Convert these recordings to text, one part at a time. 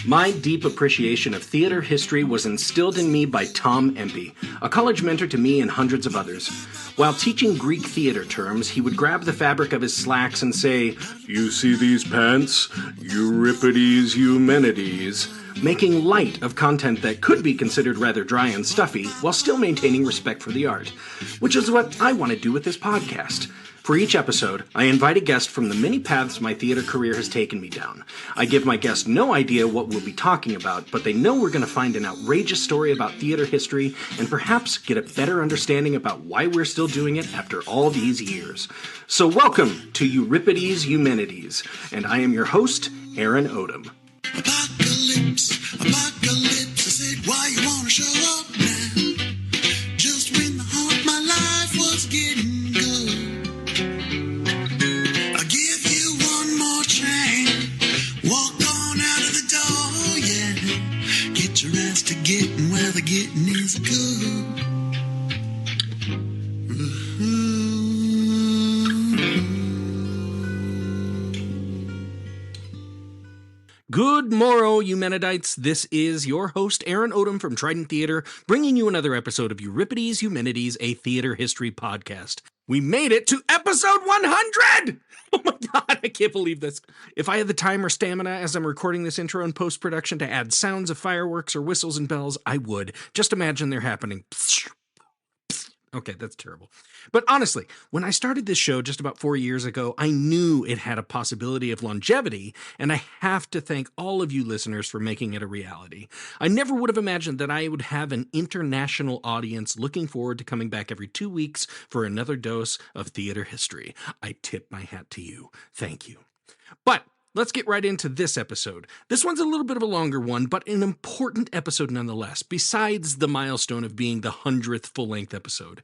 My deep appreciation of theater history was instilled in me by Tom Empey, a college mentor to me and hundreds of others. While teaching Greek theater terms, he would grab the fabric of his slacks and say, "You see these pants? Euripides Eumenides," making light of content that could be considered rather dry and stuffy while still maintaining respect for the art, which is what I want to do with this podcast. For each episode, I invite a guest from the many paths my theater career has taken me down. I give my guest no idea what we'll be talking about, but they know we're going to find an outrageous story about theater history and perhaps get a better understanding about why we're still doing it after all these years. So welcome to Euripides Eumenides, and I am your host, Aaron Odom. Apocalypse, apocalypse, I said, why you wanna show up now? Just when the heart of my life was getting good. I'll give you one more chance. Walk on out of the door, yeah. Get your ass to getting where the getting is good. Good morrow, Eumenidites. This is your host, Aaron Odom from Trident Theater, bringing you another episode of Euripides Eumenides, a theater history podcast. We made it to episode 100! Oh my god, I can't believe this. If I had the time or stamina as I'm recording this intro in post-production to add sounds of fireworks or whistles and bells, I would. Just imagine they're happening. Okay, that's terrible. But honestly, when I started this show just about 4 years ago, I knew it had a possibility of longevity, and I have to thank all of you listeners for making it a reality. I never would have imagined that I would have an international audience looking forward to coming back every 2 weeks for another dose of theater history. I tip my hat to you. Thank you. But let's get right into this episode. This one's a little bit of a longer one, but an important episode nonetheless, besides the milestone of being the 100th full-length episode.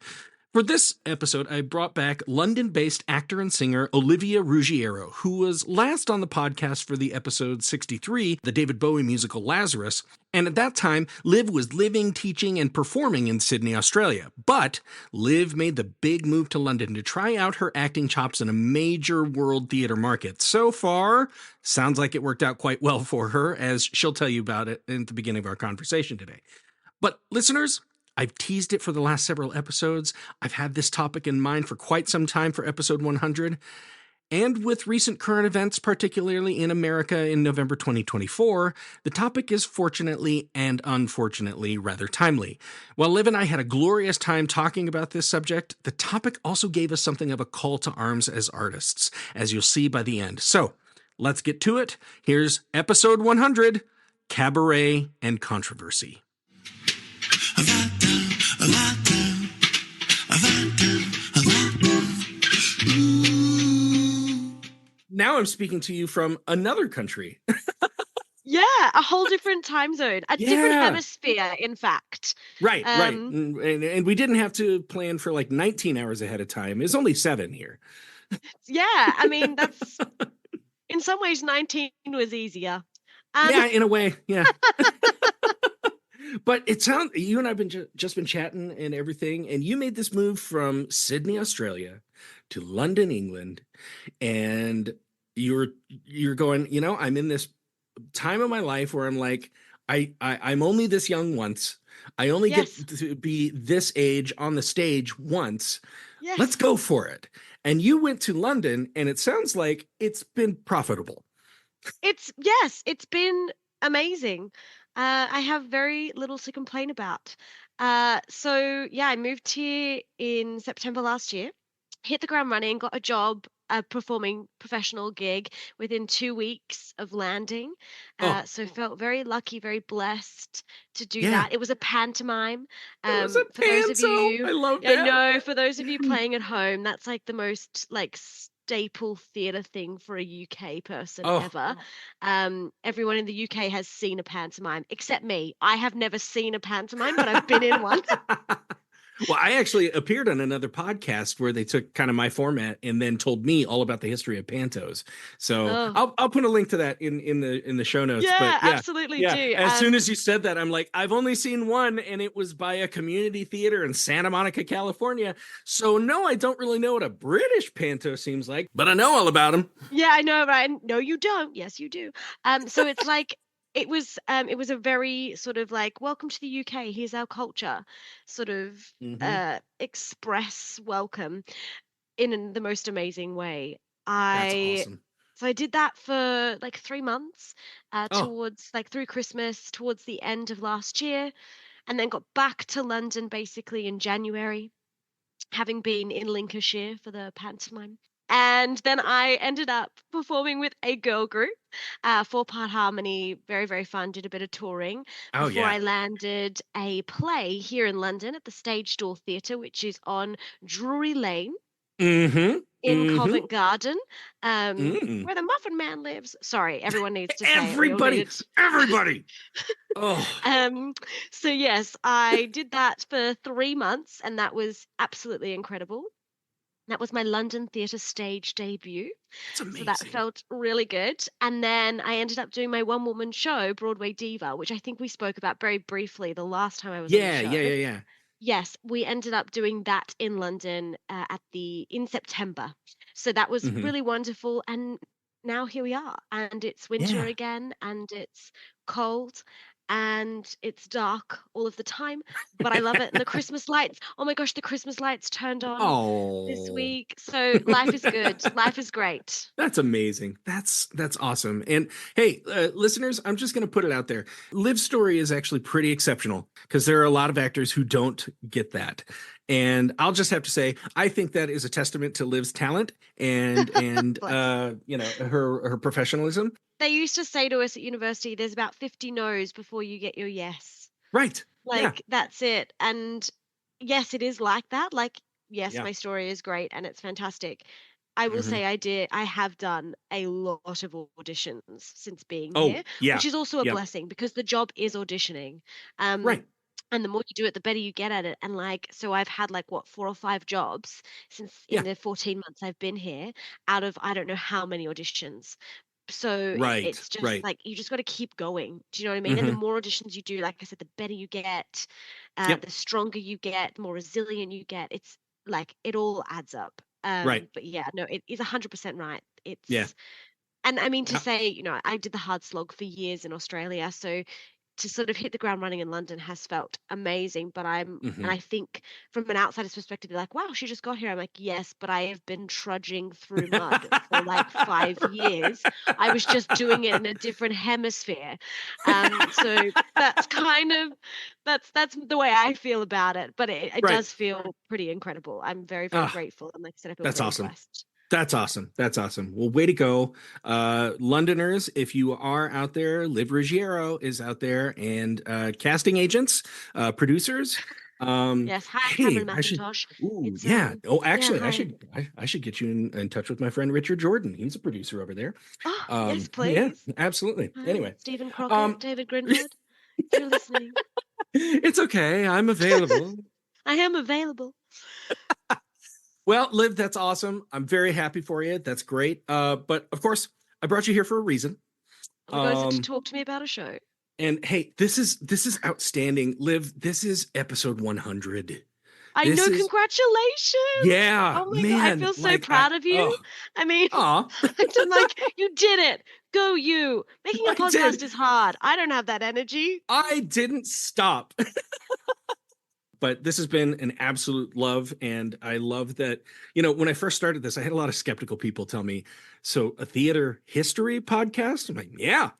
For this episode, I brought back London-based actor and singer Olivia Ruggiero, who was last on the podcast for the episode 63, the David Bowie musical Lazarus, and at that time, Liv was living, teaching, and performing in Sydney, Australia. But Liv made the big move to London to try out her acting chops in a major world theater market. So far, sounds like it worked out quite well for her, as she'll tell you about it at the beginning of our conversation today. But listeners, I've teased it for the last several episodes. I've had this topic in mind for quite some time for episode 100. And with recent current events, particularly in America in November 2024, the topic is fortunately and unfortunately rather timely. While Liv and I had a glorious time talking about this subject, the topic also gave us something of a call to arms as artists, as you'll see by the end. So let's get to it. Here's episode 100, Cabaret and Controversy. Now I'm speaking to you from another country. Yeah, a whole different time zone, a different hemisphere, in fact. Right. And we didn't have to plan for like 19 hours ahead of time. It's only 7 here. Yeah, I mean, that's, in some ways, 19 was easier. Yeah, in a way, yeah. But it sounds, you and I have just been chatting and everything, and you made this move from Sydney, Australia to London, England, and you're going, I'm in this time of my life where I'm like, I'm only this young once. I only get to be this age on the stage once. Yes. Let's go for it. And you went to London, and it sounds like it's been profitable. It's been amazing. I have very little to complain about. I moved here in September last year, hit the ground running, got a job, a performing professional gig within 2 weeks of landing. So felt very lucky, very blessed to do that. It was a pantomime. It was a panto. I love that. I know, for those of you playing at home, that's like the most staple theatre thing for a UK person ever. Everyone in the UK has seen a pantomime, except me. I have never seen a pantomime, but I've been in one. Well, I actually appeared on another podcast where they took kind of my format and then told me all about the history of pantos. So I'll put a link to that in the show notes. Yeah, absolutely do. As soon as you said that, I'm like, I've only seen one, and it was by a community theater in Santa Monica, California. So no, I don't really know what a British panto seems like, but I know all about them. Yeah, I know, right? No, you don't. Yes, you do. So it's like it was a very sort of like, welcome to the UK, here's our culture, sort of Mm-hmm. express welcome in the most amazing way. That's I awesome. So I did that for like 3 months, Oh, towards like through Christmas, towards the end of last year, and then got back to London basically in January, having been in Lincolnshire for the pantomime. And then I ended up performing with a girl group, four-part harmony, very, very fun, did a bit of touring oh before yeah. I landed a play here in London at the Stage Door Theatre, which is on Drury Lane Mm-hmm. in Mm-hmm. Covent Garden, Mm. where the Muffin Man lives. Sorry, everyone needs to say it. We all need Everybody, it. everybody. Oh, Um, so yes, I did that for 3 months, and that was absolutely incredible. That was my London theatre stage debut. that's So that amazing. felt really good. And then I ended up doing my one woman show, Broadway Diva, which I think we spoke about very briefly the last time I was on the Yeah, show. yeah, yeah, yeah. Yes, we ended up doing that in London in September. So that was Mm-hmm. really wonderful. And now here we are, and it's winter Yeah. again, and it's cold, and it's dark all of the time. But I love it. And the Christmas lights, oh my gosh, the Christmas lights turned on this Oh. week. So life is good. Life is great. That's amazing. That's awesome. And hey, listeners, I'm just going to put it out there. Liv's story is actually pretty exceptional because there are a lot of actors who don't get that. And I'll just have to say, I think that is a testament to Liv's talent and Bless. her professionalism. They used to say to us at university, there's about 50 no's before you get your yes. Right. Yeah. Like, that's it. And yes, it is like that. Like, yes, Yeah. my story is great and it's fantastic. I will Hmm. say I have done a lot of auditions since being Oh, here, yeah. which is also a Yep. blessing because the job is auditioning. Um, Right. and the more you do it, the better you get at it. And like, so I've had like what, 4 or 5 jobs since in Yeah. the 14 months I've been here out of I don't know how many auditions. So Right. it's just Right. like you just got to keep going. Do you know what I mean? And the Hmm. more auditions you do, like I said, the better you get, Yep. the stronger you get, the more resilient you get. It's like it all adds up. Right. But yeah, no, it is 100% right. Yeah. And I mean to Yeah. say, I did the hard slog for years in Australia, so to sort of hit the ground running in London has felt amazing. And Hmm. I think from an outsider's perspective, they're like, wow, she just got here. I'm like, yes, but I have been trudging through mud for like 5 years. I was just doing it in a different hemisphere. So that's kind of that's the way I feel about it. But it Right. does feel pretty incredible. I'm very, very Ah, grateful. And like I said, I feel that's very awesome. blessed. That's awesome. That's awesome. Well, way to go. Londoners, if you are out there, Liv Ruggiero is out there, and casting agents, producers. Yes. Hi, Hey, Cameron I should. McIntosh. Ooh, It's yeah. Oh, yeah, actually, hi. I should get you in touch with my friend Richard Jordan. He's a producer over there. Oh, yes, Yeah, please. absolutely. Hi, Anyway, Stephen Crockett, um, David Grindwood, if you're listening. it's okay. I'm available. I am available. Well, Liv, that's awesome. I'm very happy for you. That's great. But of course, I brought you here for a reason. Oh my God, is it to Um, talk to me about a show? and hey, this is outstanding. Liv, this is episode 100. I This know, is congratulations. yeah, Oh my God, I man. feel so Like I proud of oh, you. I mean, aw, I'm like, you did it. Go you. Making a I did. podcast is hard. I don't have that energy. I didn't stop. But this has been an absolute love. And I love that, when I first started this, I had a lot of skeptical people tell me, so a theater history podcast? I'm like, yeah.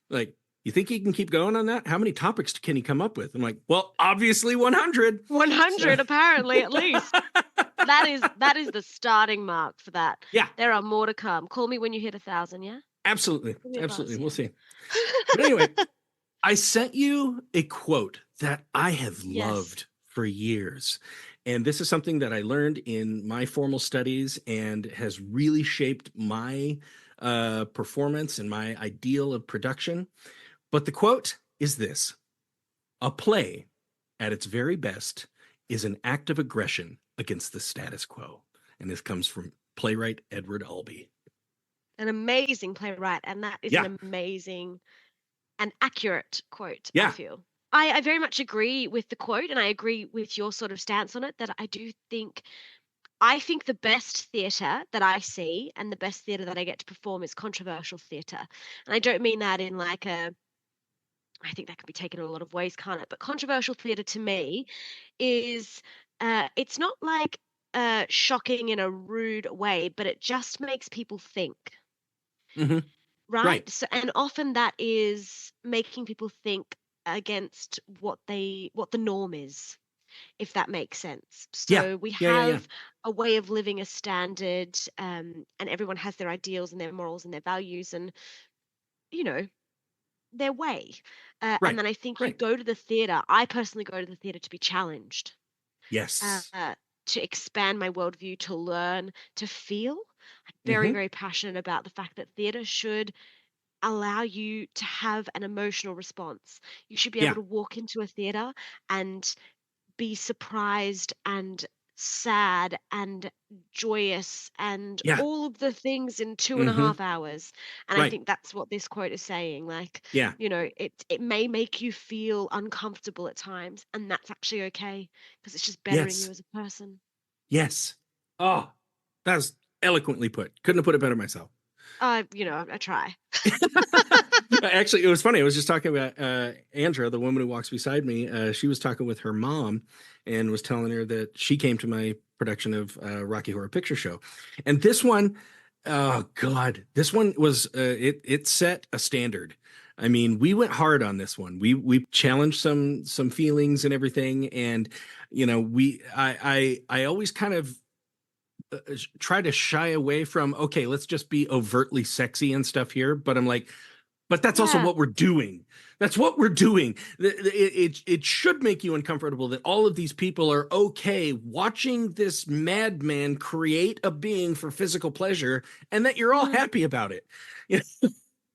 Like, you think you can keep going on that? How many topics can you come up with? I'm like, well, obviously 100. So 100 apparently at least. That is the starting mark for that. yeah, There are more to come. Call me when you hit 1,000, yeah? absolutely. Give me a Absolutely. buzz, We'll yeah. see. But anyway, I sent you a quote that I have Yes. loved for years. And this is something that I learned in my formal studies and has really shaped my performance and my ideal of production. But the quote is this: a play, at its very best, is an act of aggression against the status quo. And this comes from playwright Edward Albee. An amazing playwright, and that is Yeah. an amazing and accurate quote, I Yeah. feel. I very much agree with the quote, and I agree with your sort of stance on it, that I think the best theatre that I see and the best theatre that I get to perform is controversial theatre. And I don't mean that in like I think that can be taken in a lot of ways, can't it? But controversial theatre to me is it's not like shocking in a rude way, but it just makes people think, Hmm. right? Right. So, and often that is making people think against what the norm is, if that makes sense. Yeah. So we Yeah. Yeah. Yeah. have a way of living, a standard, and everyone has their ideals and their morals and their values and, you know, their way. And Right. then I think you Right. go to the theatre. I personally go to the theatre to be challenged, uh, Yes. to expand my worldview, to learn, to feel. I'm very, Hmm. very passionate about the fact that theatre should allow you to have an emotional response. You should be able Yeah. to walk into a theatre and be surprised and sad and joyous and Yeah. all of the things in two and a Hmm. half hours. And I Right. think that's what this quote is saying. Like, Yeah. it may make you feel uncomfortable at times, and that's actually okay because it's just bettering you Yes. as a person. Yes. Oh, that was eloquently put. Couldn't have put it better myself. I try. Actually, it was funny. I was just talking about Andra, the woman who walks beside me. She was talking with her mom and was telling her that she came to my production of Rocky Horror Picture Show. And this one, oh God, this one was it set a standard. I mean, we went hard on this one. We challenged some feelings and everything. And I always kind of try to shy away from, okay, let's just be overtly sexy and stuff here. But I'm like, but that's also Yeah. what we're doing. That's what we're doing. It should make you uncomfortable that all of these people are okay watching this madman create a being for physical pleasure, and that you're all Mm. happy about it. You know,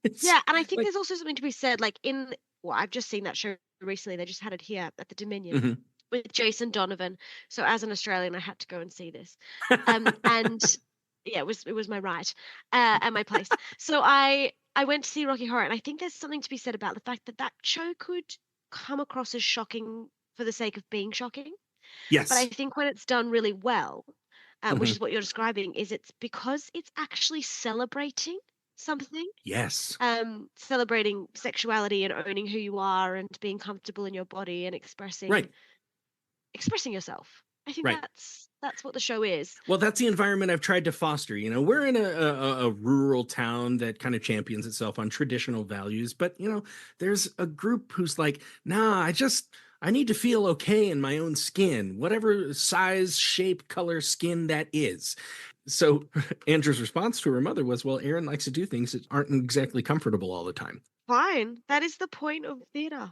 it's Yeah, and I think like, there's also something to be said, like well, I've just seen that show recently. They just had it here at the Dominion mhm. with Jason Donovan. So as an Australian, I had to go and see this. And yeah, it was my right, and my place. So I went to see Rocky Horror, and I think there's something to be said about the fact that that show could come across as shocking for the sake of being shocking. But I Yes. think when it's done really well, which Mhm. is what you're describing, is it's because it's actually celebrating something, Yes. celebrating sexuality and owning who you are and being comfortable in your body and Right. expressing yourself. I think Right. that's what the show is. Well, that's the environment I've tried to foster. We're in a rural town that kind of champions itself on traditional values, but there's a group who's like, nah, I need to feel okay in my own skin, whatever size, shape, color, skin that is. So Andrew's response to her mother was, well, Aaron likes to do things that aren't exactly comfortable all the time. Fine. That is the point of theater.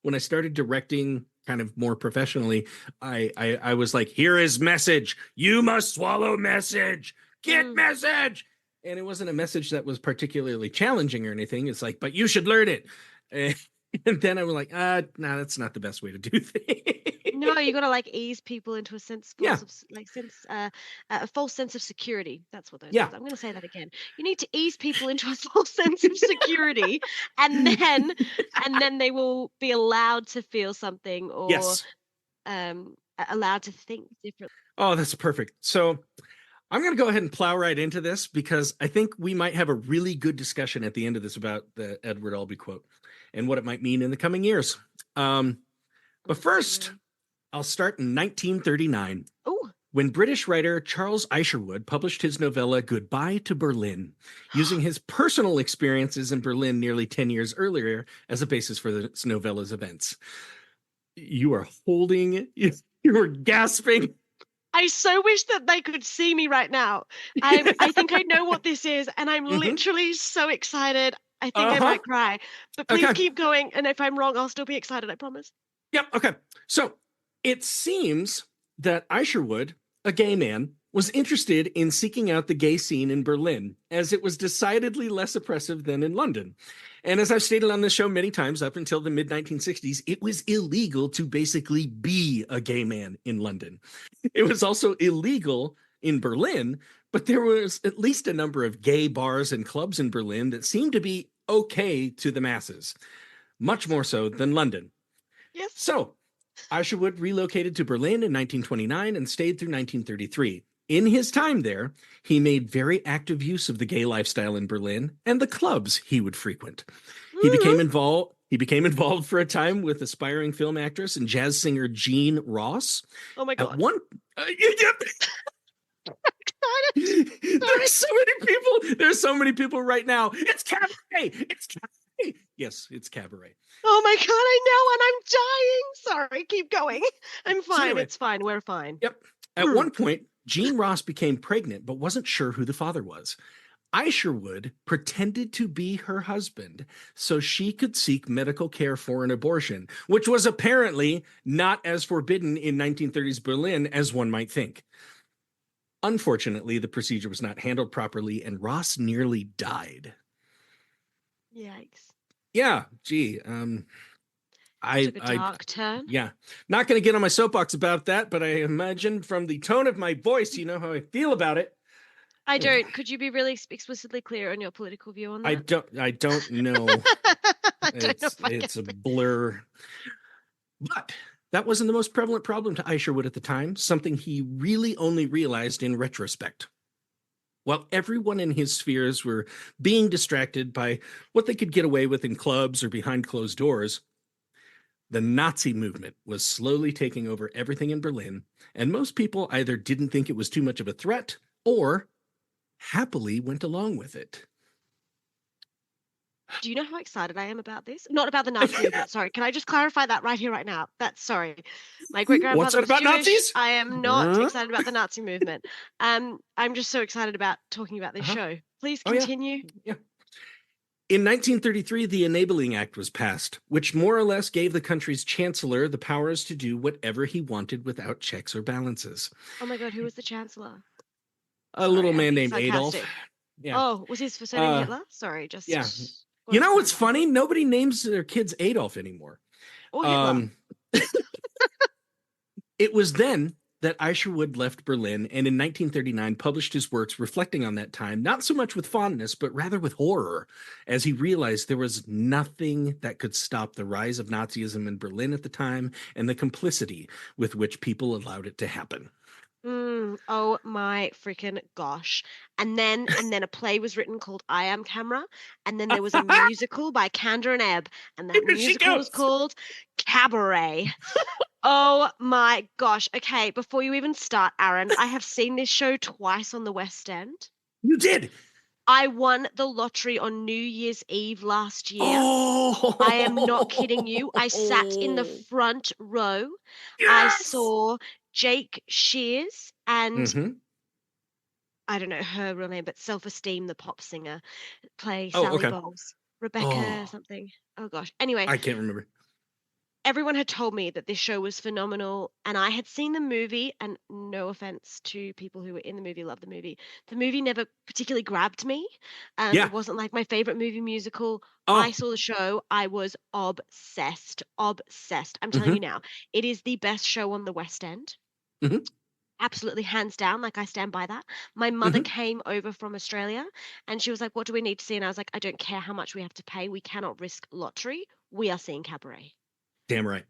When I started directing kind of more professionally, I was like, here is message. You must swallow message. Get Mm. message. And it wasn't a message that was particularly challenging or anything. It's like, but you should learn it. And then I was like, no, that's not the best way to do No, things. you gotta like ease people into a Yeah. a false sense of security. That's what those Yeah. words. I'm gonna say that again. You need to ease people into a false sense of security, and then they will be allowed to feel something or Yes. allowed to think differently. Oh, that's perfect. So I'm going to go ahead and plow right into this because I think we might have a really good discussion at the end of this about the Edward Albee quote and what it might mean in the coming years. But first, I'll start in 1939 Oh, when British writer Charles Isherwood published his novella Goodbye to Berlin, using his personal experiences in Berlin nearly 10 years earlier as a basis for this novella's events. You are holding, you are gasping. I so wish that they could see me right now. I think I know what this is, and I'm Mm-hmm. literally so excited. I think I Uh-huh. might cry. But please Okay. keep going, and if I'm wrong, I'll still be excited, I promise. Yep. Okay. So it seems that Isherwood, a gay man, was interested in seeking out the gay scene in Berlin, as it was decidedly less oppressive than in London. And as I've stated on this show many times, up until the mid 1960s, it was illegal to basically be a gay man in London. It was also illegal in Berlin, but there was at least a number of gay bars and clubs in Berlin that seemed to be okay to the masses, much more so than London. Yes. So Isherwood relocated to Berlin in 1929 and stayed through 1933. In his time there, he made very active use of the gay lifestyle in Berlin and the clubs he would frequent. He became involved. He became involved for a time with aspiring film actress and jazz singer Jean Ross. Oh my At God. one, Sorry. there's so many people. There's so many people right now. It's Cabaret. It's Cabaret. Yes, it's Cabaret. Oh my God, I know, and I'm dying. Sorry, keep going. I'm fine. anyway. It's fine. We're fine. Yep. At one point, Jean Ross became pregnant, but wasn't sure who the father was. Isherwood pretended to be her husband so she could seek medical care for an abortion, which was apparently not as forbidden in 1930s Berlin as one might think. Unfortunately, the procedure was not handled properly, and Ross nearly died. Yikes. Yeah, gee. Took a dark turn. Yeah, not going to get on my soapbox about that, but I imagine from the tone of my voice, you know how I feel about it. I don't. Could you be really explicitly clear on your political view on that? I don't know. I don't know if I It's a get blur. But that wasn't the most prevalent problem to Isherwood at the time, something he really only realized in retrospect. While everyone in his spheres were being distracted by what they could get away with in clubs or behind closed doors, the Nazi movement was slowly taking over everything in Berlin, and most people either didn't think it was too much of a threat or happily went along with it. Do you know how excited I am about this? Not about the Nazi movement. Sorry, can I just clarify that right here, right now? That's sorry. My great grandfather was What's that about Jewish. Nazis? I am not excited about the Nazi movement. I'm just so excited about talking about this show. Please continue. Yeah. In 1933, the Enabling Act was passed, which more or less gave the country's chancellor the powers to do whatever he wanted without checks or balances. Oh my God, who was the chancellor? A little man named Adolf. Yeah. Oh, was his first name Hitler? Sorry, just. Yeah. You know what's funny? Nobody names their kids Adolf anymore. Or Hitler. It was then that Isherwood left Berlin and in 1939 published his works reflecting on that time, not so much with fondness, but rather with horror, as he realized there was nothing that could stop the rise of Nazism in Berlin at the time and the complicity with which people allowed it to happen. Oh my freaking gosh. And then a play was written called I Am Camera. And then there was a musical by Kander and Ebb. And that musical was called Cabaret. Oh my gosh. Okay, before you even start, Aaron, I have seen this show twice on the West End. You did? I won the lottery on New Year's Eve last year. Oh, I am not kidding you. I sat in the front row. Yes! I saw Jake Shears and I don't know her real name, but Self-Esteem, the pop singer, play Sally Bowles. Rebecca something. Oh gosh. Anyway. I can't remember. Everyone had told me that this show was phenomenal, and I had seen the movie, and no offense to people who were in the movie, love the movie. The movie never particularly grabbed me. It wasn't like my favorite movie musical. I saw the show. I was obsessed. Obsessed. I'm telling you now, it is the best show on the West End. Absolutely, hands down. Like, I stand by that. My mother came over from Australia, and she was like, what do we need to see? And I was like, I don't care how much we have to pay. We cannot risk lottery. We are seeing Cabaret. Damn right.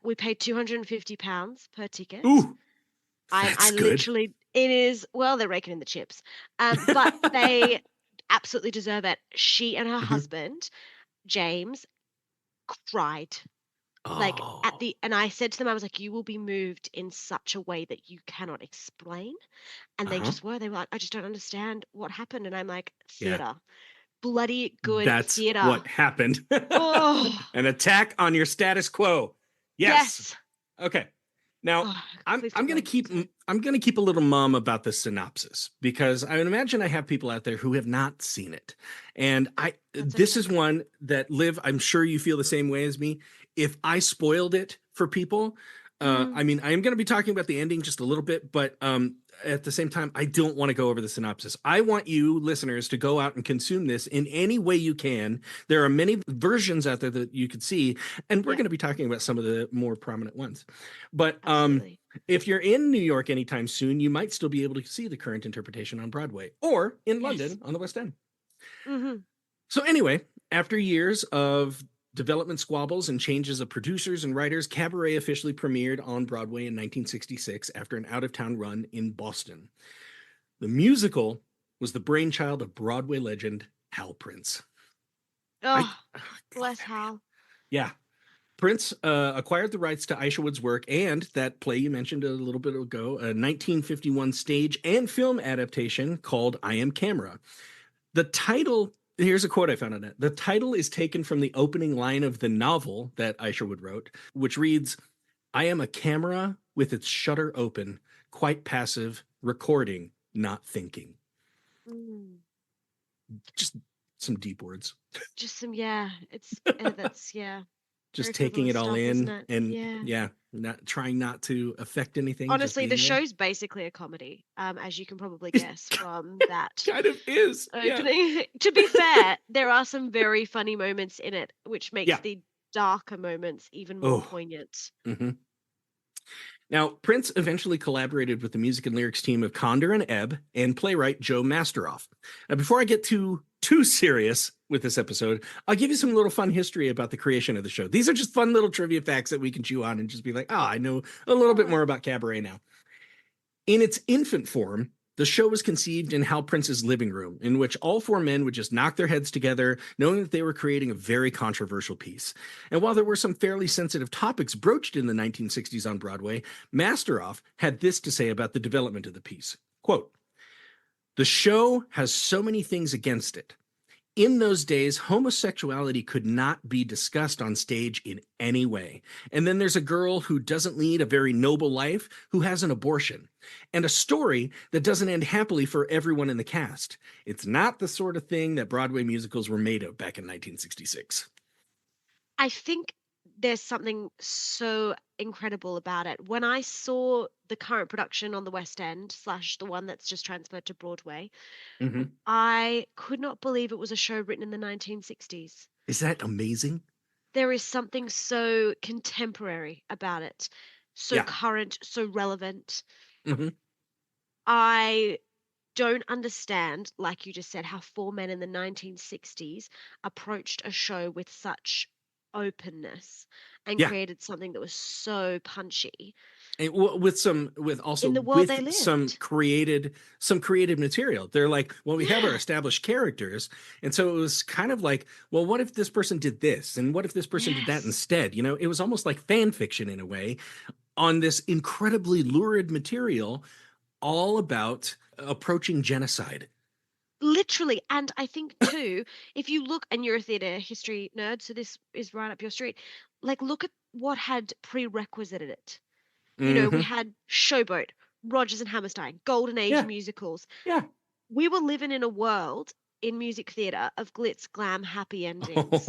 We paid £250 per ticket. Ooh, I literally, it is, well, they're raking in the chips, but they absolutely deserve it. She and her husband, James, cried. Like and I said to them, I was like, you will be moved in such a way that you cannot explain. And they just were. They were like, I just don't understand what happened. And I'm like, theater. Bloody good theater. That's what happened. An attack on your status quo. Yes. Okay. Now I'm gonna keep a little mum about the synopsis, because I would imagine I have people out there who have not seen it, and this is one that, Liv, I'm sure you feel the same way as me. If I spoiled it for people, I mean, I am going to be talking about the ending just a little bit, but at the same time, I don't want to go over the synopsis. I want you listeners to go out and consume this in any way you can. There are many versions out there that you could see, and we're going to be talking about some of the more prominent ones. But if you're in New York anytime soon, you might still be able to see the current interpretation on Broadway or in London on the West End. So anyway, after years of development squabbles and changes of producers and writers, Cabaret officially premiered on Broadway in 1966 after an out-of-town run in Boston. The musical was the brainchild of Broadway legend Hal Prince. Bless Hal. Yeah. Prince acquired the rights to Isherwood's work and that play you mentioned a little bit ago, a 1951 stage and film adaptation called I Am Camera. The title, here's a quote I found on it. The title is taken from the opening line of the novel that Isherwood wrote, which reads, I am a camera with its shutter open, quite passive, recording, not thinking. Mm. Just some deep words. Just some, yeah. It's that's very Just taking frivolous it all stuff, isn't in it? and Yeah. yeah, not trying not to affect anything, just Honestly, the being there. show's basically a comedy, as you can probably guess from that Kind of is. Yeah. opening. To be fair, there are some very funny moments in it, which makes Yeah. the darker moments even more Oh. poignant. Mm-hmm. Now, Prince eventually collaborated with the music and lyrics team of Condor and Ebb and playwright Joe Masteroff. Now, before I get too serious with this episode, I'll give you some little fun history about the creation of the show. These are just fun little trivia facts that we can chew on and just be like, oh, I know a little bit more about Cabaret now. In its infant form, the show was conceived in Hal Prince's living room, in which all four men would just knock their heads together, knowing that they were creating a very controversial piece. And while there were some fairly sensitive topics broached in the 1960s on Broadway, Masteroff had this to say about the development of the piece. Quote, the show has so many things against it. In those days, homosexuality could not be discussed on stage in any way. And then there's a girl who doesn't lead a very noble life who has an abortion, and a story that doesn't end happily for everyone in the cast. It's not the sort of thing that Broadway musicals were made of back in 1966. I think there's something so incredible about it. When I saw the current production on the West End / the one that's just transferred to Broadway, Mm-hmm. I could not believe it was a show written in the 1960s. Is that amazing? There is something so contemporary about it, so Yeah. current, so relevant. Mm-hmm. I don't understand, like you just said, how four men in the 1960s approached a show with such openness and Yeah. created something that was so punchy And with some with also in the world they with lived. some creative material. They're like, well, we have our Yeah. established characters, and so it was kind of like, well, what if this person did this, and what if this person did that Yes. instead? You know, it was almost like fan fiction in a way on this incredibly lurid material, all about approaching genocide. Literally. And I think too, if you look, and you're a theatre history nerd, so this is right up your street, like look at what had prerequisited it. You know, we Mm-hmm. had Showboat, Rodgers and Hammerstein, Golden Age Yeah, musicals. yeah. We were living in a world in music theatre of glitz, glam, happy endings,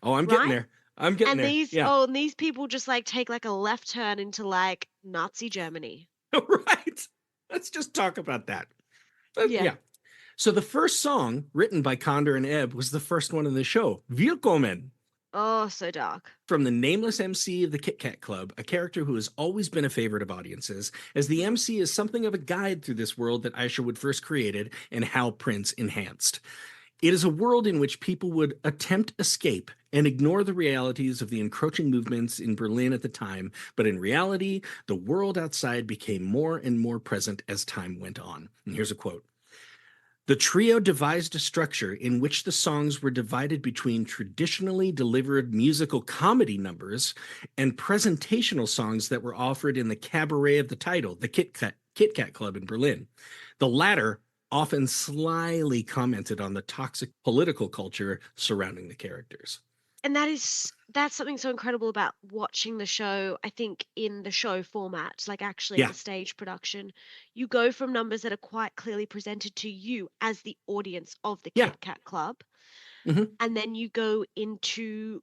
Oh, I'm getting right? there. I'm getting And there. these Yeah. oh, and these people just like take like a left turn into like Nazi Germany. Right. Let's just talk about that. Yeah. Yeah. So the first song written by Condor and Ebb was the first one in the show, Willkommen, Oh, so dark. from the nameless MC of the Kit Kat Club, a character who has always been a favorite of audiences, as the MC is something of a guide through this world that Isherwood first created and Hal Prince enhanced. It is a world in which people would attempt escape and ignore the realities of the encroaching movements in Berlin at the time, but in reality, the world outside became more and more present as time went on. And here's a quote. The trio devised a structure in which the songs were divided between traditionally delivered musical comedy numbers and presentational songs that were offered in the cabaret of the title, the Kit Kat Club in Berlin. The latter often slyly commented on the toxic political culture surrounding the characters. And that's something so incredible about watching the show, I think, in the show format, like actually Yeah, the stage production. You go from numbers that are quite clearly presented to you as the audience of the yeah, Kit Kat Club, hmm, and then you go into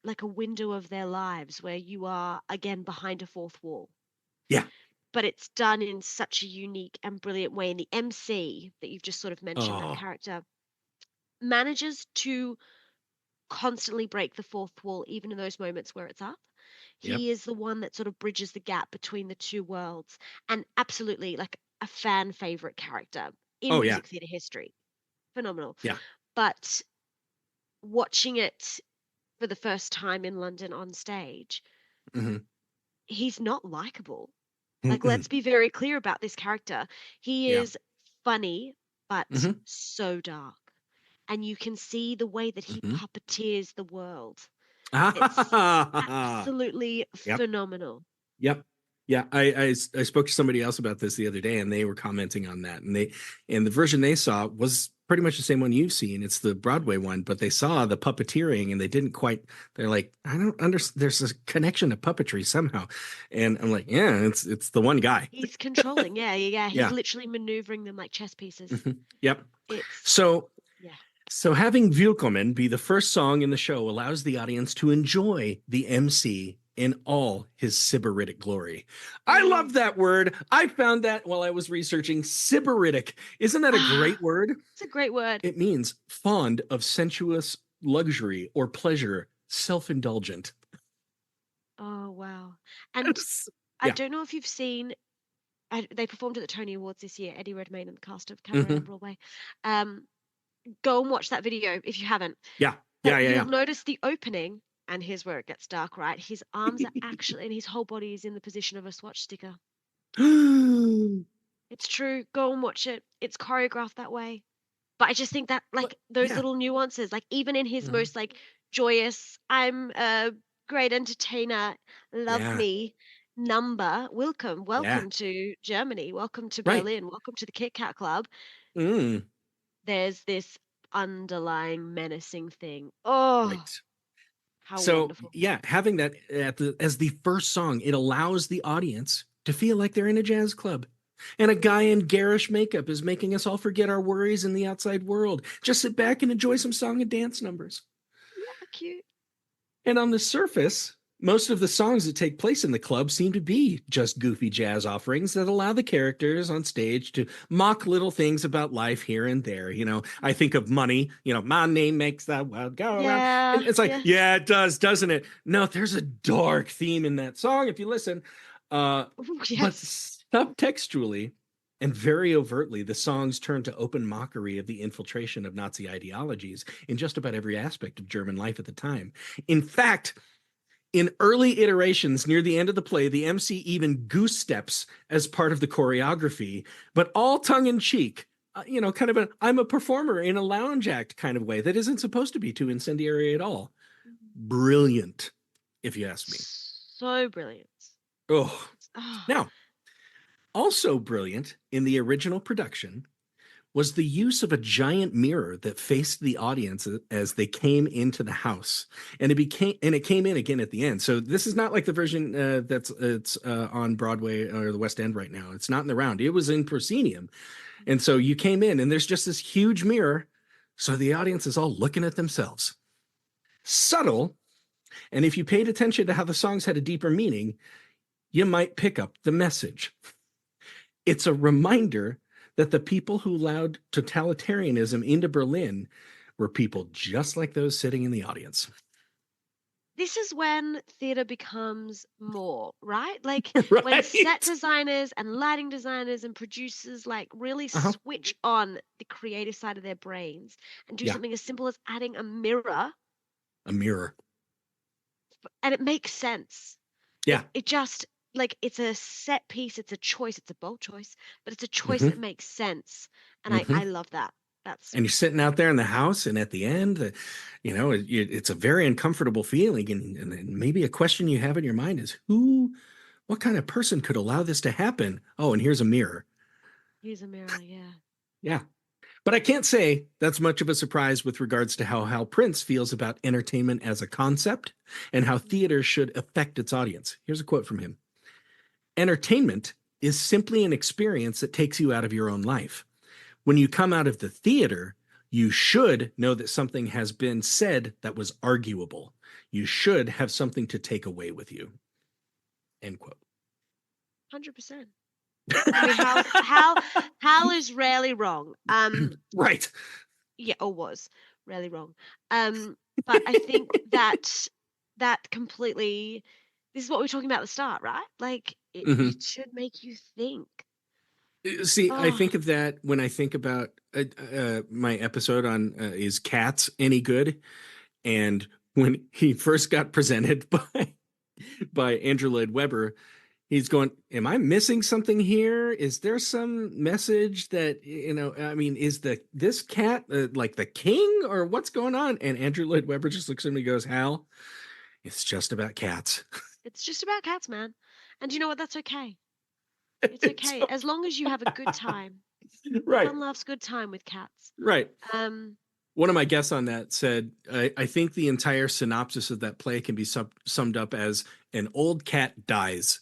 like a window of their lives where you are again behind a fourth wall. yeah. But it's done in such a unique and brilliant way. And the MC that you've just sort of mentioned, that Oh, character, manages to constantly break the fourth wall, even in those moments where it's up. yep. He is the one that sort of bridges the gap between the two worlds, and absolutely like a fan favorite character in Oh, yeah, music theatre history. Phenomenal. yeah. But watching it for the first time in London on stage, Hmm. he's not likable. Like, Hmm. let's be very clear about this character. He Yeah. is funny, but Hmm. so dark. and you can see the way that he Mhm. puppeteers the world. It's Ah, absolutely yep. phenomenal. Yep. Yeah, I spoke to somebody else about this the other day, and they were commenting on that, and the version they saw was pretty much the same one you've seen. It's the Broadway one, but they saw the puppeteering, and they didn't quite. They're like, I don't understand. There's a connection to puppetry somehow, and I'm like, yeah, it's the one guy. He's controlling. Yeah, yeah, yeah. He's Yeah. literally maneuvering them like chess pieces. Yep. It's So yeah. So having Willkommen be the first song in the show allows the audience to enjoy the MC in all his sybaritic glory. I Mm. love that word. I found that while I was researching sybaritic. Isn't that a Ah, great word? it's a great word. It means fond of sensuous luxury or pleasure, self-indulgent. Oh wow. And I Yeah. don't know if you've seen they performed at the Tony Awards this year, Eddie Redmayne and the cast of Cabaret on Hmm. Broadway. Um, Go and watch that video if you haven't. Yeah. But Yeah. you'll Yeah. notice the opening, and here's where it gets dark, right? His arms are actually, and his whole body is in the position of a swatch sticker. Yeah. It's true. Go and watch it. It's choreographed that way. But I just think that But like those yeah. little nuances, like even in his Mhm. most like joyous, I'm a great entertainer, love Yeah. me number, Yeah. welcome to Germany, welcome to Right. Berlin, welcome to the Kit Kat Club. Mm. There's this underlying menacing thing. Oh, Right. how So wonderful. yeah, having that as the first song, it allows the audience to feel like they're in a jazz club. And a guy in garish makeup is making us all forget our worries in the outside world. Just sit back and enjoy some song and dance numbers. Yeah, cute. And on the surface, most of the songs that take place in the club seem to be just goofy jazz offerings that allow the characters on stage to mock little things about life here and there. I think of money, money makes the world go around. And Yeah, it's like, yeah. yeah, it does, doesn't it? No, there's a dark theme in that song if you listen. Ooh, But yes. subtextually and very overtly, the songs turn to open mockery of the infiltration of Nazi ideologies in just about every aspect of German life at the time. In fact, in early iterations near the end of the play, the MC even goose steps as part of the choreography, but all tongue in cheek. Kind of I'm a performer in a lounge act kind of way that isn't supposed to be too incendiary at all. Brilliant, if you ask me. So brilliant. Oh, Oh, now, also brilliant in the original production was the use of a giant mirror that faced the audience as they came into the house, and it came in again at the end. So this is not like the version that's it's on Broadway or the West End right now. It's not in the round. It was in proscenium, and so you came in, and there's just this huge mirror, so the audience is all looking at themselves. Subtle, and if you paid attention to how the songs had a deeper meaning, you might pick up the message. It's a reminder that the people who allowed totalitarianism into Berlin were people just like those sitting in the audience. this is when theater becomes more, right? Like when set Right? designers and lighting designers and producers like really Uh-huh. switch on the creative side of their brains and do Yeah, something as simple as adding a mirror, a mirror. and it makes sense. Yeah. It just like it's a set piece, it's a choice, it's a bold choice, but it's a choice Mm-hmm. that makes sense. And Mm-hmm. I love that. That's And you're sitting out there in the house, and at the end, it's a very uncomfortable feeling. And maybe a question you have in your mind is, what kind of person could allow this to happen? Oh, and here's a mirror. use a mirror, yeah. Yeah. But I can't say that's much of a surprise with regards to how Hal Prince feels about entertainment as a concept and how theater should affect its audience. Here's a quote from him: Entertainment is simply an experience that takes you out of your own life. When you come out of the theater, you should know that something has been said that was arguable. You should have something to take away with you. End quote. 100%. I mean, Hal is rarely wrong. Right. Yeah, or was rarely wrong. But I think that completely this is what we were talking about at the start, right? Like Mm-hmm. it should make you think. See, I Oh, think of that when I think about my episode on is Cats any good? And when he first got presented by Andrew Lloyd Webber, He's going, am I missing something here? Is there some message that, I mean, is this cat like the king or what's going on? And Andrew Lloyd Webber just looks at me and goes, Hal, it's just about cats. It's just about cats, man. And you know what? That's okay. It's It's okay. As long as you have a good time. right, Fun loves good time with cats. right. Um, One of my guests on that said, I think the entire synopsis of that play can be summed up as an old cat dies.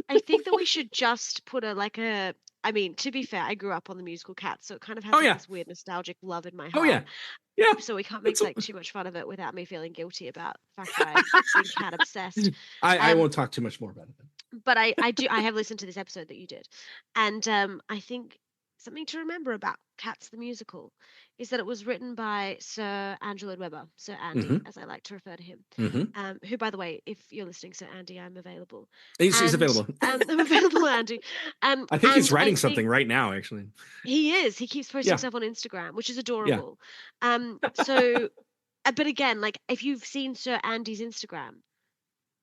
I think that we should just put I mean, to be fair, I grew up on the musical Cats, so it kind of has Oh, like yeah. this weird nostalgic love in my Oh, heart. yeah. Yeah. So we can't make like too much fun of it without me feeling guilty about the fact that I've been cat obsessed. I won't talk too much more about it. But I have listened to this episode that you did, and I think something to remember about Cats the musical is that it was written by Sir Andrew Lloyd Webber, Sir Andy, as I like to refer to him. Who, by the way, if you're listening, Sir Andy, I'm available. He's available. I'm available, Andy. I think he's writing something right now, actually. He is. He keeps posting stuff on Instagram, which is adorable. So, but again, like if you've seen Sir Andy's Instagram,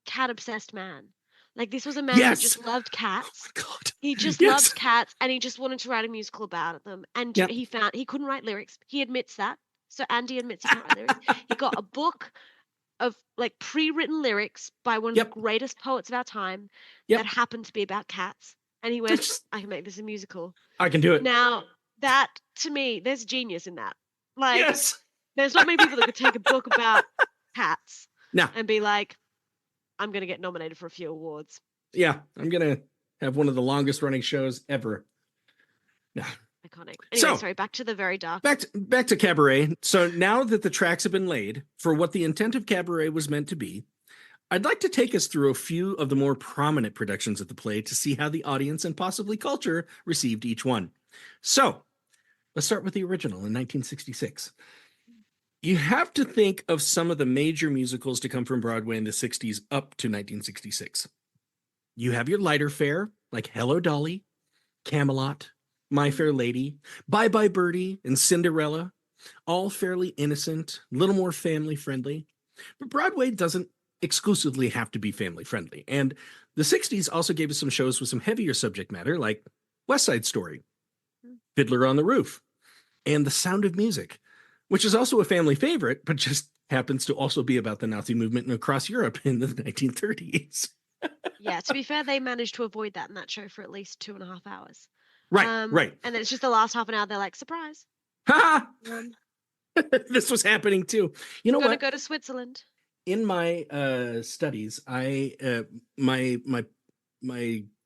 cat obsessed man. Like this was a man who just loved cats. Oh my God. He just loved cats, and he just wanted to write a musical about them. And he found he couldn't write lyrics. He admits that. So Andy admits he can't write lyrics. He got a book of like pre-written lyrics by one of the greatest poets of our time that happened to be about cats. And he went, I can make this a musical. I can do it. Now that to me, there's genius in that. Like there's not many people that could take a book about cats and be like, I'm going to get nominated for a few awards. Yeah, I'm going to have one of the longest running shows ever. Yeah. Iconic. Anyway, sorry, back to the very dark. Back to Cabaret. So now that the tracks have been laid for what the intent of Cabaret was meant to be, I'd like to take us through a few of the more prominent productions of the play to see how the audience and possibly culture received each one. So let's start with the original in 1966. You have to think of some of the major musicals to come from Broadway in the 60s up to 1966. You have your lighter fare, like Hello, Dolly, Camelot, My Fair Lady, Bye Bye Birdie, and Cinderella, all fairly innocent, a little more family-friendly. But Broadway doesn't exclusively have to be family-friendly. And the 60s also gave us some shows with some heavier subject matter, like West Side Story, Fiddler on the Roof, and The Sound of Music, which is also a family favorite, but just happens to also be about the Nazi movement across Europe in the 1930s. Yeah, to be fair, they managed to avoid that in that show for at least 2.5 hours. Right, right. And then it's just the last half an hour, they're like, surprise. Ha! This was happening too. You know what? Gonna go to Switzerland. In my studies, my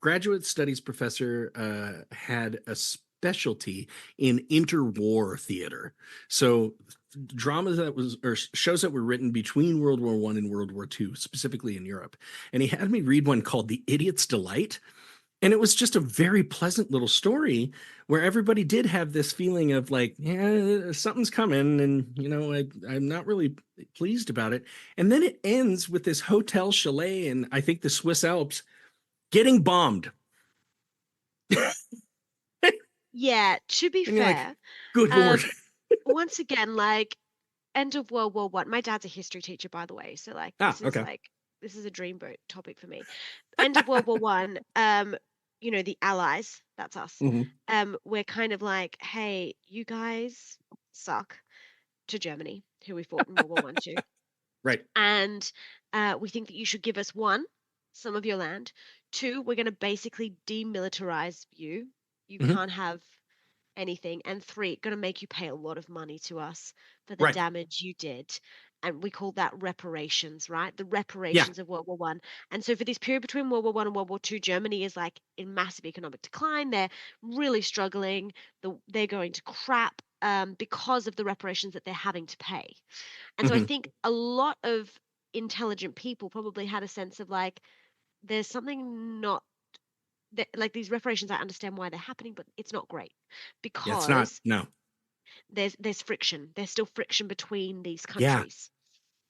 graduate studies professor had a specialty in interwar theater. So dramas or shows that were written between World War I and World War II, specifically in Europe. And he had me read one called The Idiot's Delight. And it was just a very pleasant little story where everybody did have this feeling of like, yeah, something's coming. And, I'm not really pleased about it. And then it ends with this hotel chalet in, I think, the Swiss Alps getting bombed. Yeah, to be fair, like, good Lord. Once again, like end of World War I. My dad's a history teacher, by the way. So like this is a dreamboat topic for me. End of World War I, the Allies, that's us. We're kind of like, hey, you guys suck to Germany, who we fought in World War I too. Right. And we think that you should give us one, some of your land. Two, we're going to basically demilitarize you. You can't have anything. And three, going to make you pay a lot of money to us for the damage you did. And we call that reparations, right? The reparations of World War I. And so for this period between World War I and World War II, Germany is like in massive economic decline. They're really struggling. They're going to crap because of the reparations that they're having to pay. And so I think a lot of intelligent people probably had a sense of like, there's something not like these reparations. I understand why they're happening, but it's not great because it's not. No, there's friction. There's still friction between these countries.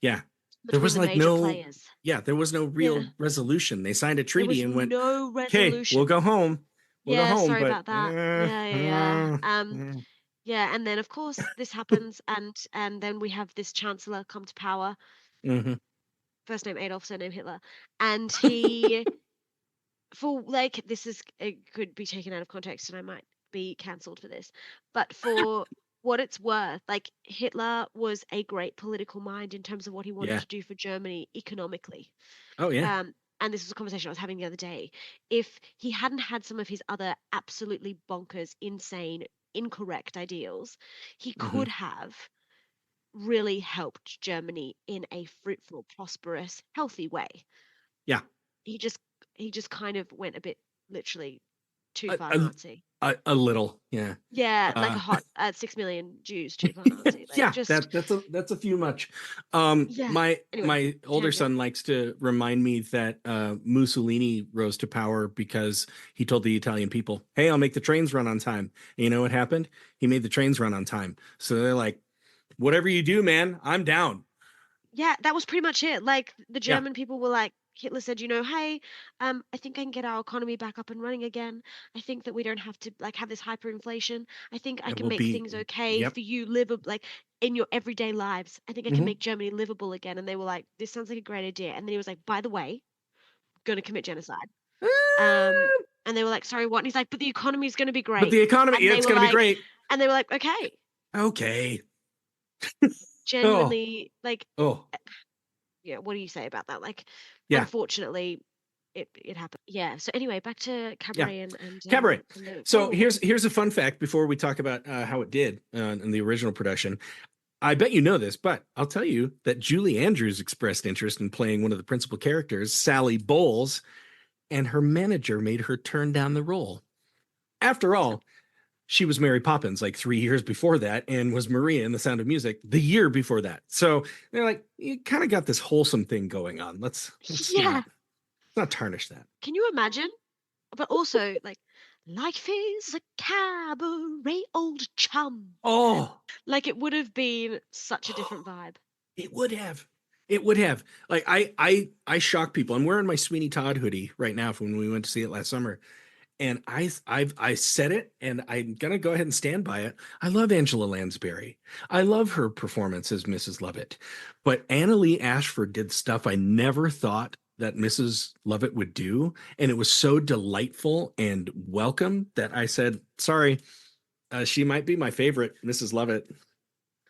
Yeah. There was like no players. Yeah, there was no real resolution. They signed a treaty and went, no resolution. Okay, we'll go home. We'll go home. Sorry about that. Yeah, and then of course this happens, and then we have this chancellor come to power. first name Adolf, surname Hitler, and he, for like, this is, it could be taken out of context, and I might be cancelled for this, but for what it's worth, like, Hitler was a great political mind in terms of what he wanted Yeah. to do for Germany economically. Oh yeah. And this was a conversation I was having the other day. If he hadn't had some of his other absolutely bonkers, insane, incorrect ideals, he Hmm. could have really helped Germany in a fruitful, prosperous, healthy way. Yeah. He just he just kind of went a bit literally too A, far a, Nazi. a little. Yeah. Yeah, like a Uh, hot 6 million Jews too far Nazi. Like yeah. just That's a few much. yeah. My Anyway, older tangent. son likes to remind me that Mussolini rose to power because he told the Italian people, "Hey, I'll make the trains run on time." And you know what happened? He made the trains run on time. So they're like, "Whatever you do, man, I'm down." Yeah, that was pretty much it. Like the Yeah. German people were like, Hitler said, hey, I think I can get our economy back up and running again. I think that we don't have to like have this hyperinflation. I think I It can will make be. things okay Yep. for you livable, like in your everyday lives. I think I can Hmm. make Germany livable again. And they were like, this sounds like a great idea. And then he was like, by the way, gonna commit genocide. Um, and they were like, sorry, what? And he's like, but the economy is gonna be But great. the economy, And they it's were going to be like, great. okay, Okay. Oh, genuinely, like, oh, yeah, what do you say about that? Like, yeah, unfortunately, it happened. Yeah. So anyway, back to yeah. Cabaret and Cabaret. the So oh, here's a fun fact before we talk about how it did in the original production. I bet you know this, but I'll tell you that Julie Andrews expressed interest in playing one of the principal characters, Sally Bowles, and her manager made her turn down the role. After all, she was Mary Poppins like 3 years before that and was Maria in The Sound of Music the year before that. So they're like, you kind of got this wholesome thing going on. Let's yeah. not tarnish that. Can you imagine? But also, like, life is a cabaret, old chum. Oh, Like, it would have been such a different vibe. it would have. It would have. Like I shock people. I'm wearing my Sweeney Todd hoodie right now from when we went to see it last summer. And I said it, and I'm gonna go ahead and stand by it. I love Angela Lansbury. I love her performance as Mrs. Lovett, but Anna Lee Ashford did stuff I never thought that Mrs. Lovett would do, and it was so delightful and welcome that I said, "Sorry, she might be my favorite, Mrs. Lovett."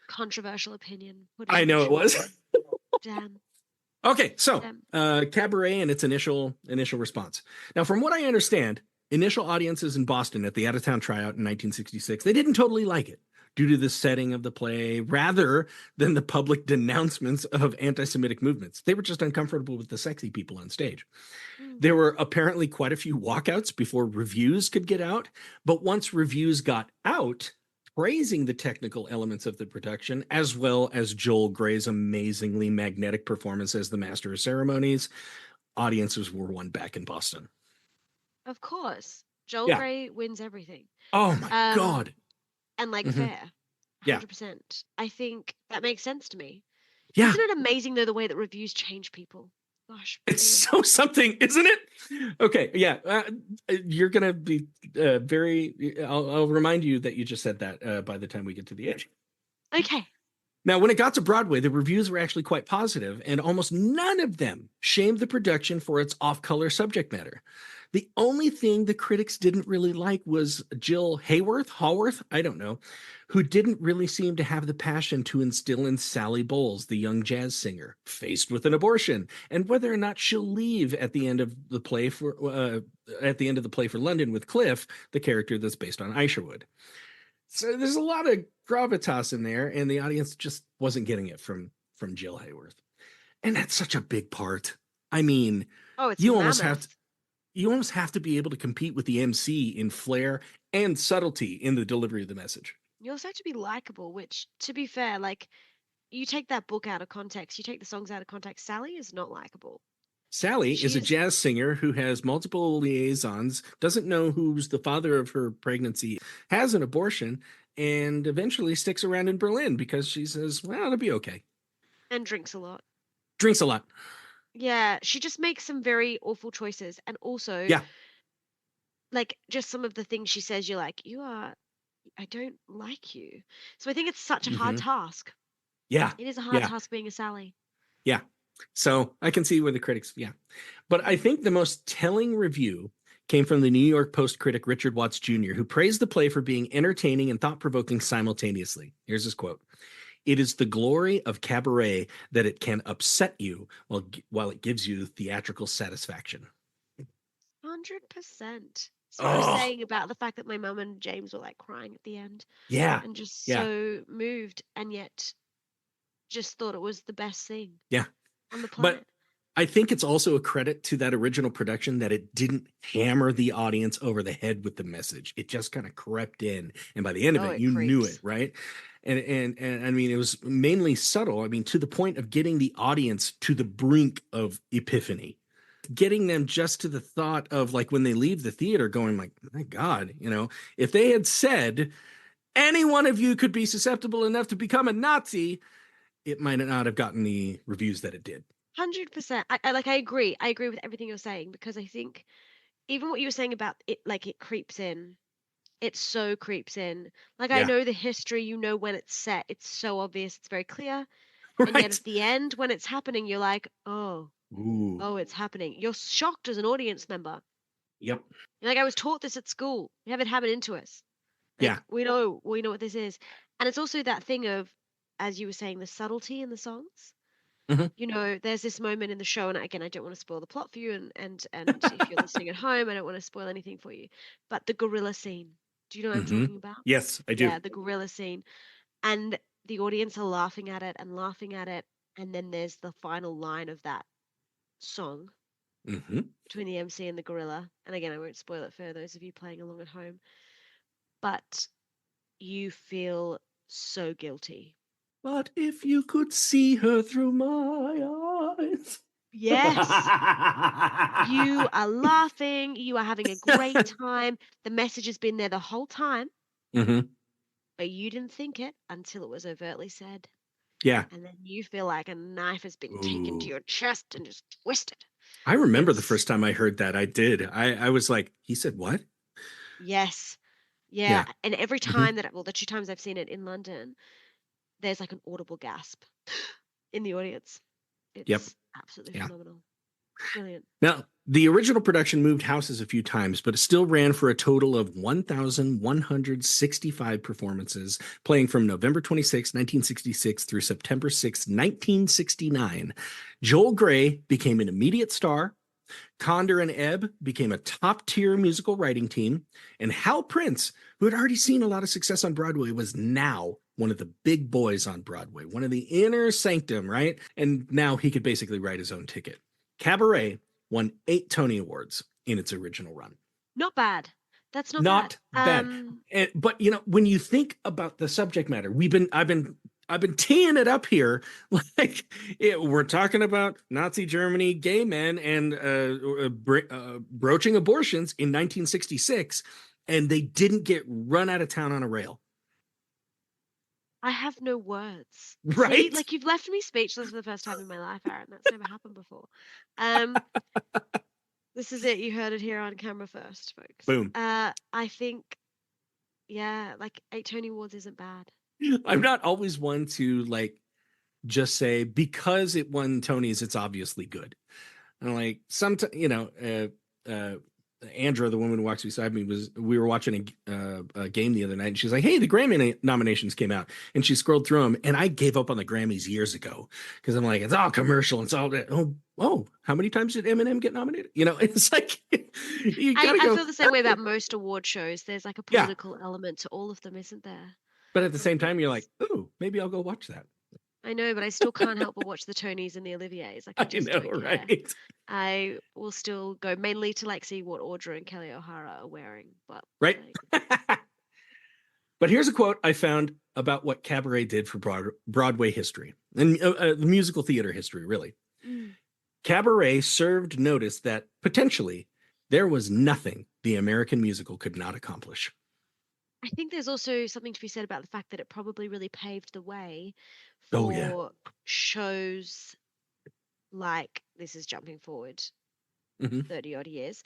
Controversial opinion. Put it I on the know it show. was. Damn. Okay, so Damn. Cabaret and its initial response. Now, from what I understand, initial audiences in Boston at the out of town tryout in 1966, they didn't totally like it due to the setting of the play rather than the public denouncements of anti-Semitic movements. They were just uncomfortable with the sexy people on stage. Mm. There were apparently quite a few walkouts before reviews could get out, but once reviews got out, praising the technical elements of the production, as well as Joel Grey's amazingly magnetic performance as the master of ceremonies, audiences were won back in Boston. Of course. Joel Yeah. Grey wins everything. Oh my Um, God. and like Hmm. fair. Yeah. 100%. I think that makes sense to me. Yeah. Isn't it amazing though the way that reviews change people? Gosh, It's brilliant. so something, isn't it? Okay. Yeah. You're going to be I'll remind you that you just said that by the time we get to the end. Okay. Now, when it got to Broadway, the reviews were actually quite positive, and almost none of them shamed the production for its off color subject matter. The only thing the critics didn't really like was Jill Haworth, I don't know, who didn't really seem to have the passion to instill in Sally Bowles, the young jazz singer, faced with an abortion, and whether or not she'll leave at the end of the play for London with Cliff, the character that's based on Isherwood. So there's a lot of gravitas in there, and the audience just wasn't getting it from Jill Hayworth. And that's such a big part. I mean, Oh, it's you almost have to mammoth. you almost have to be able to compete with the MC in flair and subtlety in the delivery of the message. You also have to be likable, which, to be fair, like, you take that book out of context, you take the songs out of context, Sally is not likable. Sally is She a is, jazz singer who has multiple liaisons, doesn't know who's the father of her pregnancy, has an abortion, and eventually sticks around in Berlin because she says, well, it'll be okay. and drinks a lot. Drinks a lot. Yeah, she just makes some very awful choices. And also, Yeah. like, just some of the things she says, you're like, I don't like you. So I think it's such a hard Hmm. task. Yeah. It is a hard Yeah. task being a Sally. Yeah. So I can see where the critics, yeah. But I think the most telling review came from the New York Post critic Richard Watts Jr., who praised the play for being entertaining and thought provoking simultaneously. Here's his quote: "It is the glory of cabaret that it can upset you while it gives you theatrical satisfaction." 100%. It's what I was Oh, saying about the fact that my mum and James were like crying at the end yeah, and just yeah, so moved and yet just thought it was the best thing yeah. on the But planet. I think it's also a credit to that original production that it didn't hammer the audience over the head with the message. It just kind of crept in, and by the end of Oh, it, it you knew it, creeps. right? And I mean, it was mainly subtle. I mean, to the point of getting the audience to the brink of epiphany, getting them just to the thought of like when they leave the theater, going like, "My God, if they had said any one of you could be susceptible enough to become a Nazi, it might not have gotten the reviews that it did." 100%. I agree. I agree with everything you're saying because I think even what you were saying about it, like it creeps in. It so creeps in. Like I Yeah, know the history, you know when it's set. It's so obvious. It's very clear. And yet right. at the end, when it's happening, you're like, oh, Ooh. oh, it's happening. You're shocked as an audience member. Yep. You're like, I was taught this at school. We have it happen into us. Yeah. Like we know what this is. And it's also that thing of, as you were saying, the subtlety in the songs. Mhm. There's this moment in the show, and again, I don't want to spoil the plot for you, and if you're listening at home, I don't want to spoil anything for you. But the gorilla scene, do you know what I'm Mhm. talking about? Yes, I do. Yeah, the gorilla scene, and the audience are laughing at it and laughing at it, and then there's the final line of that song Mhm. between the MC and the gorilla. And again, I won't spoil it for those of you playing along at home, but you feel so guilty. But if you could see her through my eyes. Yes. You are laughing, you are having a great time. The message has been there the whole time, Mhm. but you didn't think it until it was overtly said. Yeah. And then you feel like a knife has been taken to Ooh. your chest and just twisted. I remember the It's, first time I heard that. I did. I was like, he said what? yes. Yeah. Yeah. And every Mhm. time well, the two times I've seen it in London, there's like an audible gasp in the audience. Yep. It's absolutely Yeah. phenomenal. Brilliant. Now, the original production moved houses a few times, but it still ran for a total of 1,165 performances, playing from November 26, 1966 through September 6, 1969. Joel Grey became an immediate star. Condor and Ebb became a top tier musical writing team. And Hal Prince, who had already seen a lot of success on Broadway, was now one of the big boys on Broadway, one of the inner sanctum, right? And now he could basically write his own ticket. Cabaret won 8 Tony Awards in its original run. Not bad. That's not bad. Not bad. But when you think about the subject matter, I've been teeing it up here like we're talking about Nazi Germany, gay men, and broaching abortions in 1966, and they didn't get run out of town on a rail, I have no words. See, right? like you've left me speechless for the first time in my life, Aaron. That's never happened before. Um, this is it. You heard it here on camera first, folks. Boom. I think, yeah, like 8 Tony Awards isn't bad. I'm not always one to like just say because it won Tonys, it's obviously good. And like sometimes, Andra, the woman who walks beside me, we were watching a game the other night, and she's like, "Hey, the Grammy nominations came out," and she scrolled through them, and I gave up on the Grammys years ago because I'm like, it's all commercial, it's all that. Oh, how many times did Eminem get nominated? It's like you I, gotta I go, feel the same way about most award shows. There's like a yeah. political element to all of them, isn't there? But at the same time, you're like, It's, oh, maybe I'll go watch that. I know, but I still can't help but watch the Tonys and the Oliviers. Like I I just know, don't care. right? I will still go mainly to like see what Audra and Kelly O'Hara are wearing, but Right. like, But here's a quote I found about what Cabaret did for Broadway history and musical theater history, really. mm. Cabaret served notice that potentially there was nothing the American musical could not accomplish. I think there's also something to be said about the fact that it probably really paved the way Oh, yeah. for shows like this is jumping forward Mhm. 30 odd years.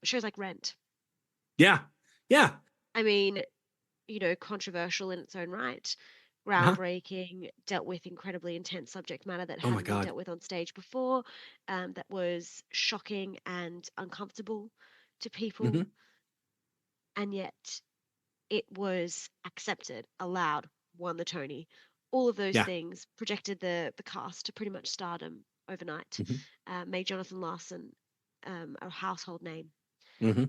Shows like Rent. Yeah. Yeah. I mean, controversial in its own right, groundbreaking, dealt with incredibly intense subject matter that Oh my hadn't been God. dealt with on stage before, that was shocking and uncomfortable to people, Hmm. and yet it was accepted, allowed, won the Tony. All of those Yeah. things projected the cast to pretty much stardom overnight, Hmm. made Jonathan Larson a household name. Hmm.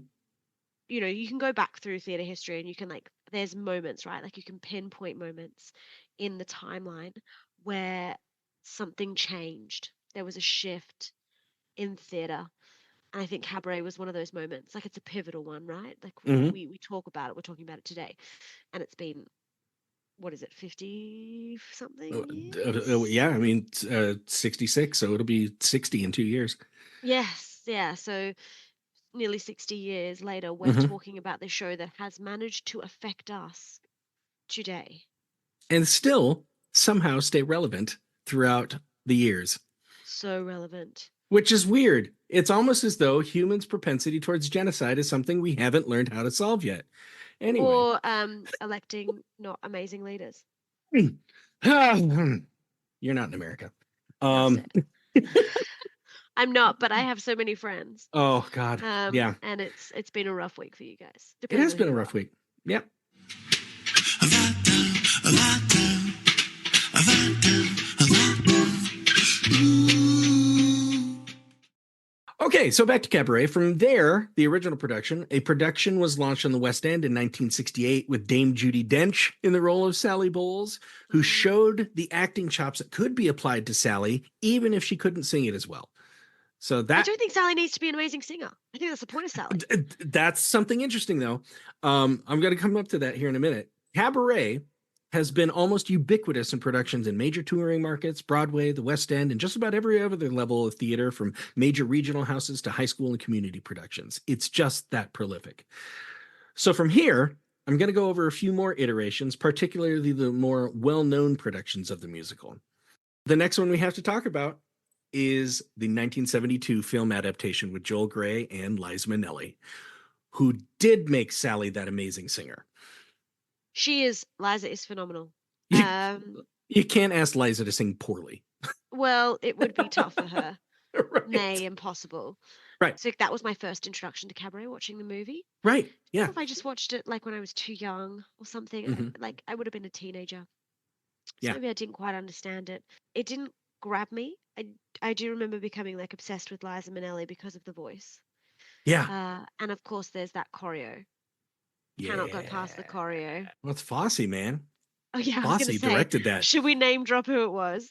You know, you can go back through theater history and you can like, there's moments, right? Like you can pinpoint moments in the timeline where something changed. There was a shift in theater. And I think Cabaret was one of those moments. Like it's a pivotal one, right? Like Hmm. we talk about it. We're talking about it today. And it's been, what is it, 50 something Yeah, years? I mean, 66, so it'll be 60 in 2 years. Yes, yeah. So nearly 60 years later, we're Hmm. talking about this show that has managed to affect us today. And still somehow stay relevant throughout the years, So relevant. which is weird. It's almost as though humans' propensity towards genocide is something we haven't learned how to solve yet. Anyway. Or electing not amazing leaders. You're not in America. Enough Um, said. I'm not, but I have so many friends. oh God. Yeah. And it's been a rough week for you guys, It depending has on who been a you rough are. week. Yep. Avada, avada, avada, avada. Ooh. Okay, so back to Cabaret. From there, the original production, a production was launched on the West End in 1968 with Dame Judi Dench in the role of Sally Bowles, who Mm. showed the acting chops that could be applied to Sally, even if she couldn't sing it as well. So I that don't think Sally needs to be an amazing singer. I think that's the point of Sally. that's something interesting, though. I'm going to come up to that here in a minute. Cabaret has been almost ubiquitous in productions in major touring markets, Broadway, the West End, and just about every other level of theater, from major regional houses to high school and community productions. It's just that prolific. So from here, I'm going to go over a few more iterations, particularly the more well-known productions of the musical. The next one we have to talk about is the 1972 film adaptation with Joel Grey and Liza Minnelli, who did make Sally that amazing singer. Liza is phenomenal. You, Um, you can't ask Liza to sing poorly. well, it would be tough for her, Right. nay, impossible. Right. So that was my first introduction to Cabaret, watching the movie. Right. I don't Yeah. know if I just watched it like when I was too young or something. Hmm. Like I would have been a teenager, so Yeah. maybe I didn't quite understand it. It didn't grab me. I do remember becoming like obsessed with Liza Minnelli because of the voice. Yeah. And of course, there's that choreo. Cannot go past the Yeah. choreo. Well, it's Fosse, man. Oh yeah, I was gonna Fosse say, directed that. should we name drop who it was?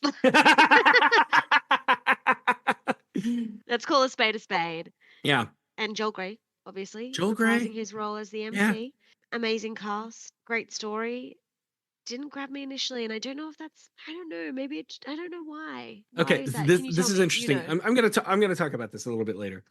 Let's call a spade a spade. Yeah. And Joel Grey, obviously, Joel reprising Grey. his role as the Yeah. MC. Amazing cast, great story. Didn't grab me initially, and I don't know if that's, I don't know, maybe I don't know why. Why Okay. is that? This Can you tell this is me? You interesting. know. I'm gonna talk about this a little bit later.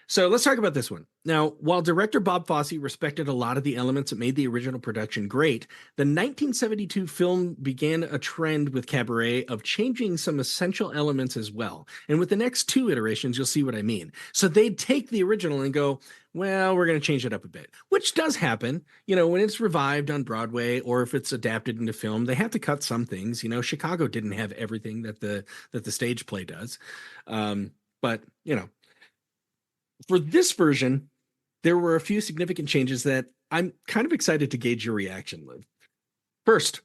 So let's talk about this one. Now, while director Bob Fosse respected a lot of the elements that made the original production great, the 1972 film began a trend with Cabaret of changing some essential elements as well. And with the next two iterations, you'll see what I mean. So they'd take the original and go, well, we're going to change it up a bit, which does happen. You know, when it's revived on Broadway or if it's adapted into film, they have to cut some things. You know, Chicago didn't have everything that the stage play does. But, you know, for this version, there were a few significant changes that I'm kind of excited to gauge your reaction, Liv. First,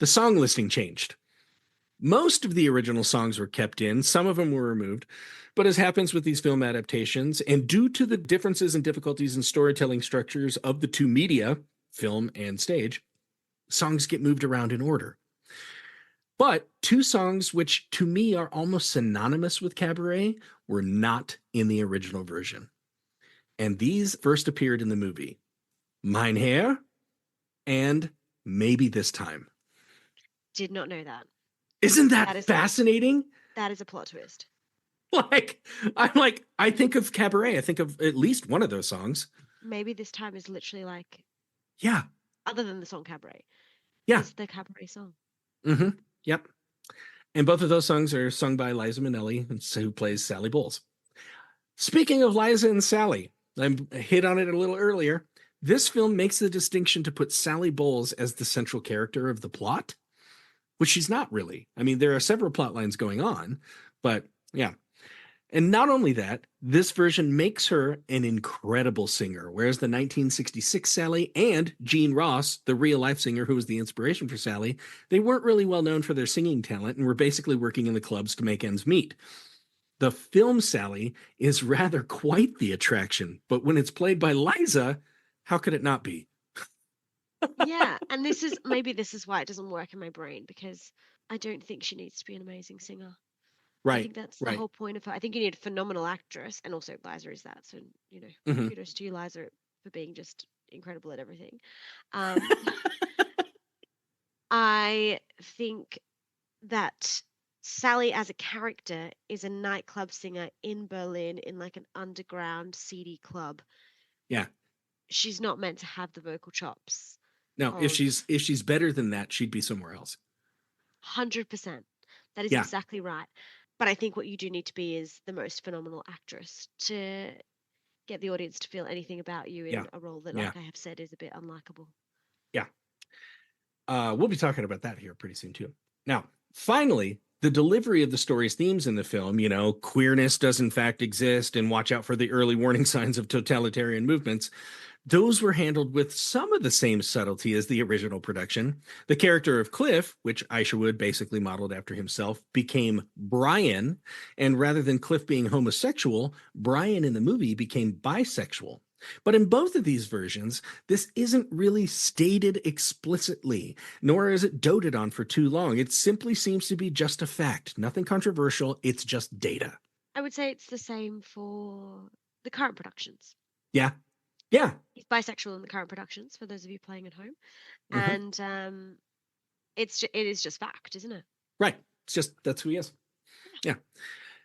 the song listing changed. Most of the original songs were kept in, some of them were removed, but as happens with these film adaptations, and due to the differences and difficulties in storytelling structures of the two media, film and stage, songs get moved around in order. But two songs which to me are almost synonymous with Cabaret were not in the original version. And these first appeared in the movie Mein Herr and Maybe This Time. Did not know that. Isn't That that is fascinating? that is a plot twist. I think of Cabaret. I think of at least one of those songs. Maybe this time is literally like, Yeah. other than the song Cabaret, Yeah. is the Cabaret song. Mm-hmm. Yep. And both of those songs are sung by Liza Minnelli, who plays Sally Bowles. Speaking of Liza and Sally, I hit on it a little earlier. This film makes the distinction to put Sally Bowles as the central character of the plot. which she's not really. I mean, there are several plot lines going on, but yeah. And not only that, this version makes her an incredible singer, whereas the 1966 Sally and Jean Ross, the real life singer who was the inspiration for Sally, they weren't really well known for their singing talent and were basically working in the clubs to make ends meet. The film Sally is rather quite the attraction, but when it's played by Liza, how could it not be? Yeah, and maybe this is why it doesn't work in my brain, because I don't think she needs to be an amazing singer. I Right, think that's the right. whole point of her. I think you need a phenomenal actress, and also Liza is that. So, Mhm. kudos to you, Liza, for being just incredible at everything. Um, I think that Sally as a character is a nightclub singer in Berlin in like an underground seedy club. Yeah. She's not meant to have the vocal chops No, if of she's better than that, she'd be somewhere else. 100%. That is Yeah, exactly right. But I think what you do need to be is the most phenomenal actress to get the audience to feel anything about you yeah, in a role that, yeah, like I have said, is a bit unlikable. yeah. We'll be talking about that here pretty soon too. Now, finally, the delivery of the story's themes in the film, queerness does in fact exist, and watch out for the early warning signs of totalitarian movements, those were handled with some of the same subtlety as the original production. The character of Cliff, which Isherwood basically modeled after himself, became Brian, and rather than Cliff being homosexual, Brian in the movie became bisexual. But in both of these versions, this isn't really stated explicitly, nor is it doted on for too long. It simply seems to be just a fact, nothing controversial, it's just data. I would say it's the same for the current productions. Yeah, yeah. He's bisexual in the current productions, for those of you playing at home. Mhm. And it is just fact, isn't it? Right. It's just that's who he is. Yeah.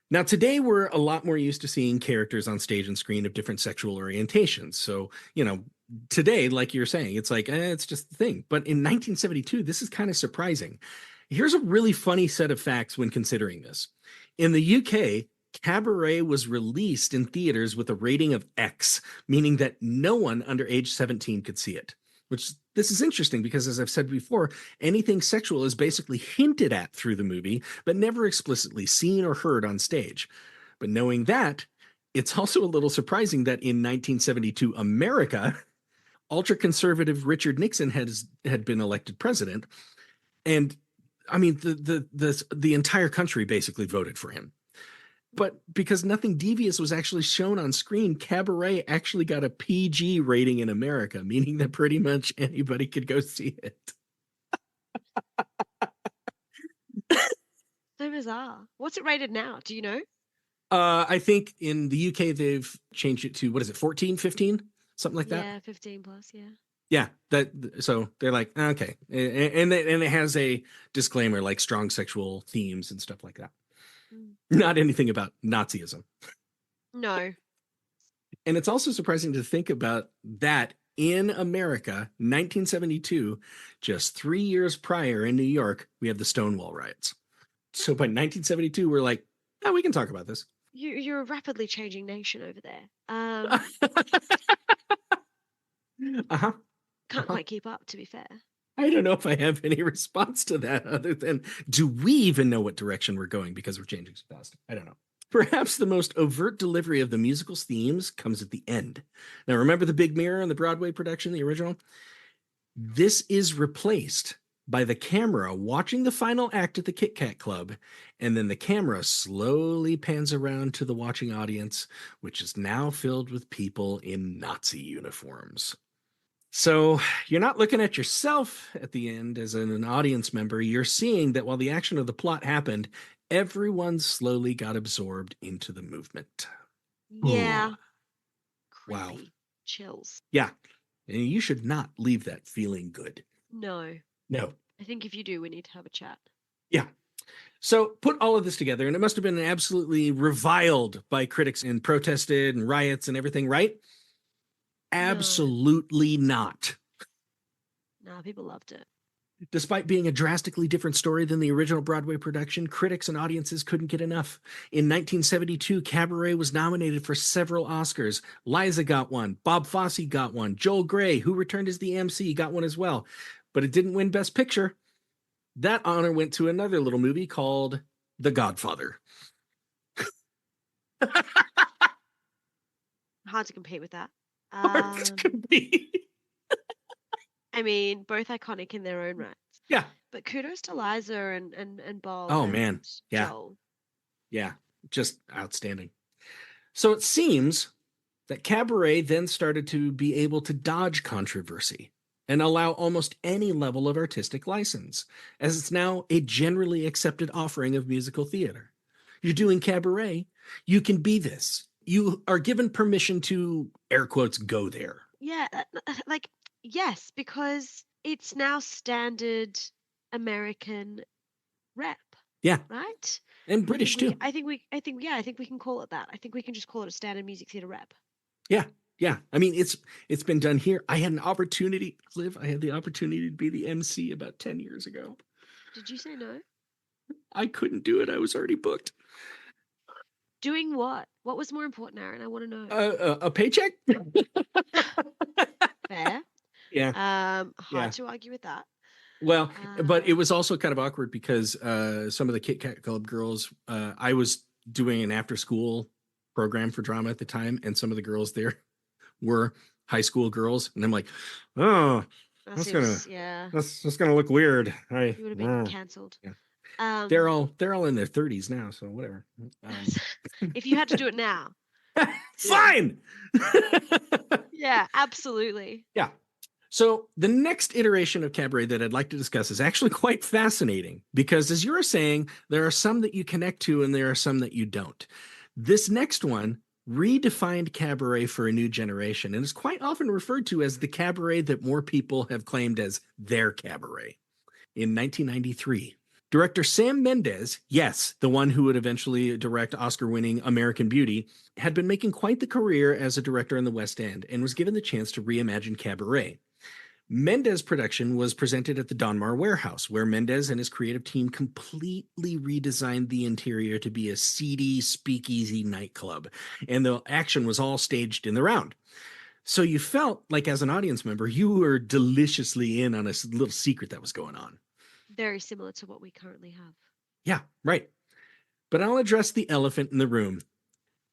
Now, today we're a lot more used to seeing characters on stage and screen of different sexual orientations. So, today, like you're saying, it's like, it's just the thing. But in 1972, this is kind of surprising. Here's a really funny set of facts when considering this. In the UK, Cabaret was released in theaters with a rating of X, meaning that no one under age 17 could see it. Which this is interesting because, as I've said before, anything sexual is basically hinted at through the movie, but never explicitly seen or heard on stage. But knowing that, it's also a little surprising that in 1972 America, ultra conservative Richard Nixon had been elected president, and I mean the entire country basically voted for him. But because nothing devious was actually shown on screen, Cabaret actually got a PG rating in America, meaning that pretty much anybody could go see it. So bizarre. What's it rated now? Do you know? I think in the UK they've changed it to, what is it, 14, 15, something like that. Yeah, 15 plus, yeah. Yeah, so they're like, okay, and it has a disclaimer like strong sexual themes and stuff like that. Not anything about Nazism. No. And it's also surprising to think about that in America, 1972, just 3 years prior in New York, we have the Stonewall riots. So by 1972, we're like, oh, we can talk about this. You're a rapidly changing nation over there. Uh-huh. Can't quite keep up, to be fair. I don't know if I have any response to that other than, do we even know what direction we're going because we're changing so fast? I don't know. Perhaps the most overt delivery of the musical's themes comes at the end. Now, remember the big mirror in the Broadway production, the original? This is replaced by the camera watching the final act at the Kit Kat Club, and then the camera slowly pans around to the watching audience, which is now filled with people in Nazi uniforms. So you're not looking at yourself at the end as an audience member. You're seeing that while the action of the plot happened, everyone slowly got absorbed into the movement. Yeah. Wow. Creepy. Chills. Yeah. And you should not leave that feeling good. No. No. I think if you do, we need to have a chat. Yeah. So put all of this together, and it must have been absolutely reviled by critics and protested and riots and everything, right? Absolutely not. No, people loved it. Despite being a drastically different story than the original Broadway production, critics and audiences couldn't get enough. In 1972, Cabaret was nominated for several Oscars. Liza got one, Bob Fosse got one, Joel Grey, who returned as the MC, got one as well. But it didn't win Best Picture. That honor went to another little movie called The Godfather. Hard to compete with that. Hard to compete. I mean, both iconic in their own rights. Yeah. But kudos to Liza and Bob Oh, and man. Yeah. Joel. Yeah. Just outstanding. So it seems that Cabaret then started to be able to dodge controversy and allow almost any level of artistic license, as it's now a generally accepted offering of musical theater. You're doing cabaret, you can be this. You are given permission to, air quotes, go there. Yeah, like, yes, because it's now standard American rap. Yeah. Right? And British too. I think we can call it that. I think we can just call it a standard music theater rap. Yeah. Yeah. I mean, it's been done here. I had an opportunity, Liv, I had the opportunity to be the MC about 10 years ago. Did you say no? I couldn't do it. I was already booked. Doing what? What was more important, Aaron? I want to know. A paycheck? Fair. Yeah. Hard to argue with that. Well, but it was also kind of awkward because some of the Kit Kat Club girls, I was doing an after school program for drama at the time, and some of the girls there were high school girls, and I'm like, oh, that's gonna look weird. You would have been cancelled. Yeah. They're all in their 30s now, so whatever. If you had to do it now, fine. Yeah, absolutely. Yeah. So the next iteration of Cabaret that I'd like to discuss is actually quite fascinating because, as you were saying, there are some that you connect to and there are some that you don't. This next one redefined cabaret for a new generation and is quite often referred to as the cabaret that more people have claimed as their cabaret. In 1993, director Sam Mendes, yes, the one who would eventually direct Oscar-winning American Beauty, had been making quite the career as a director in the West End and was given the chance to reimagine cabaret. Mendes' production was presented at the Donmar Warehouse, where Mendes and his creative team completely redesigned the interior to be a seedy, speakeasy nightclub, and the action was all staged in the round. So you felt like, as an audience member, you were deliciously in on a little secret that was going on. Very similar to what we currently have. Yeah, right. But I'll address the elephant in the room.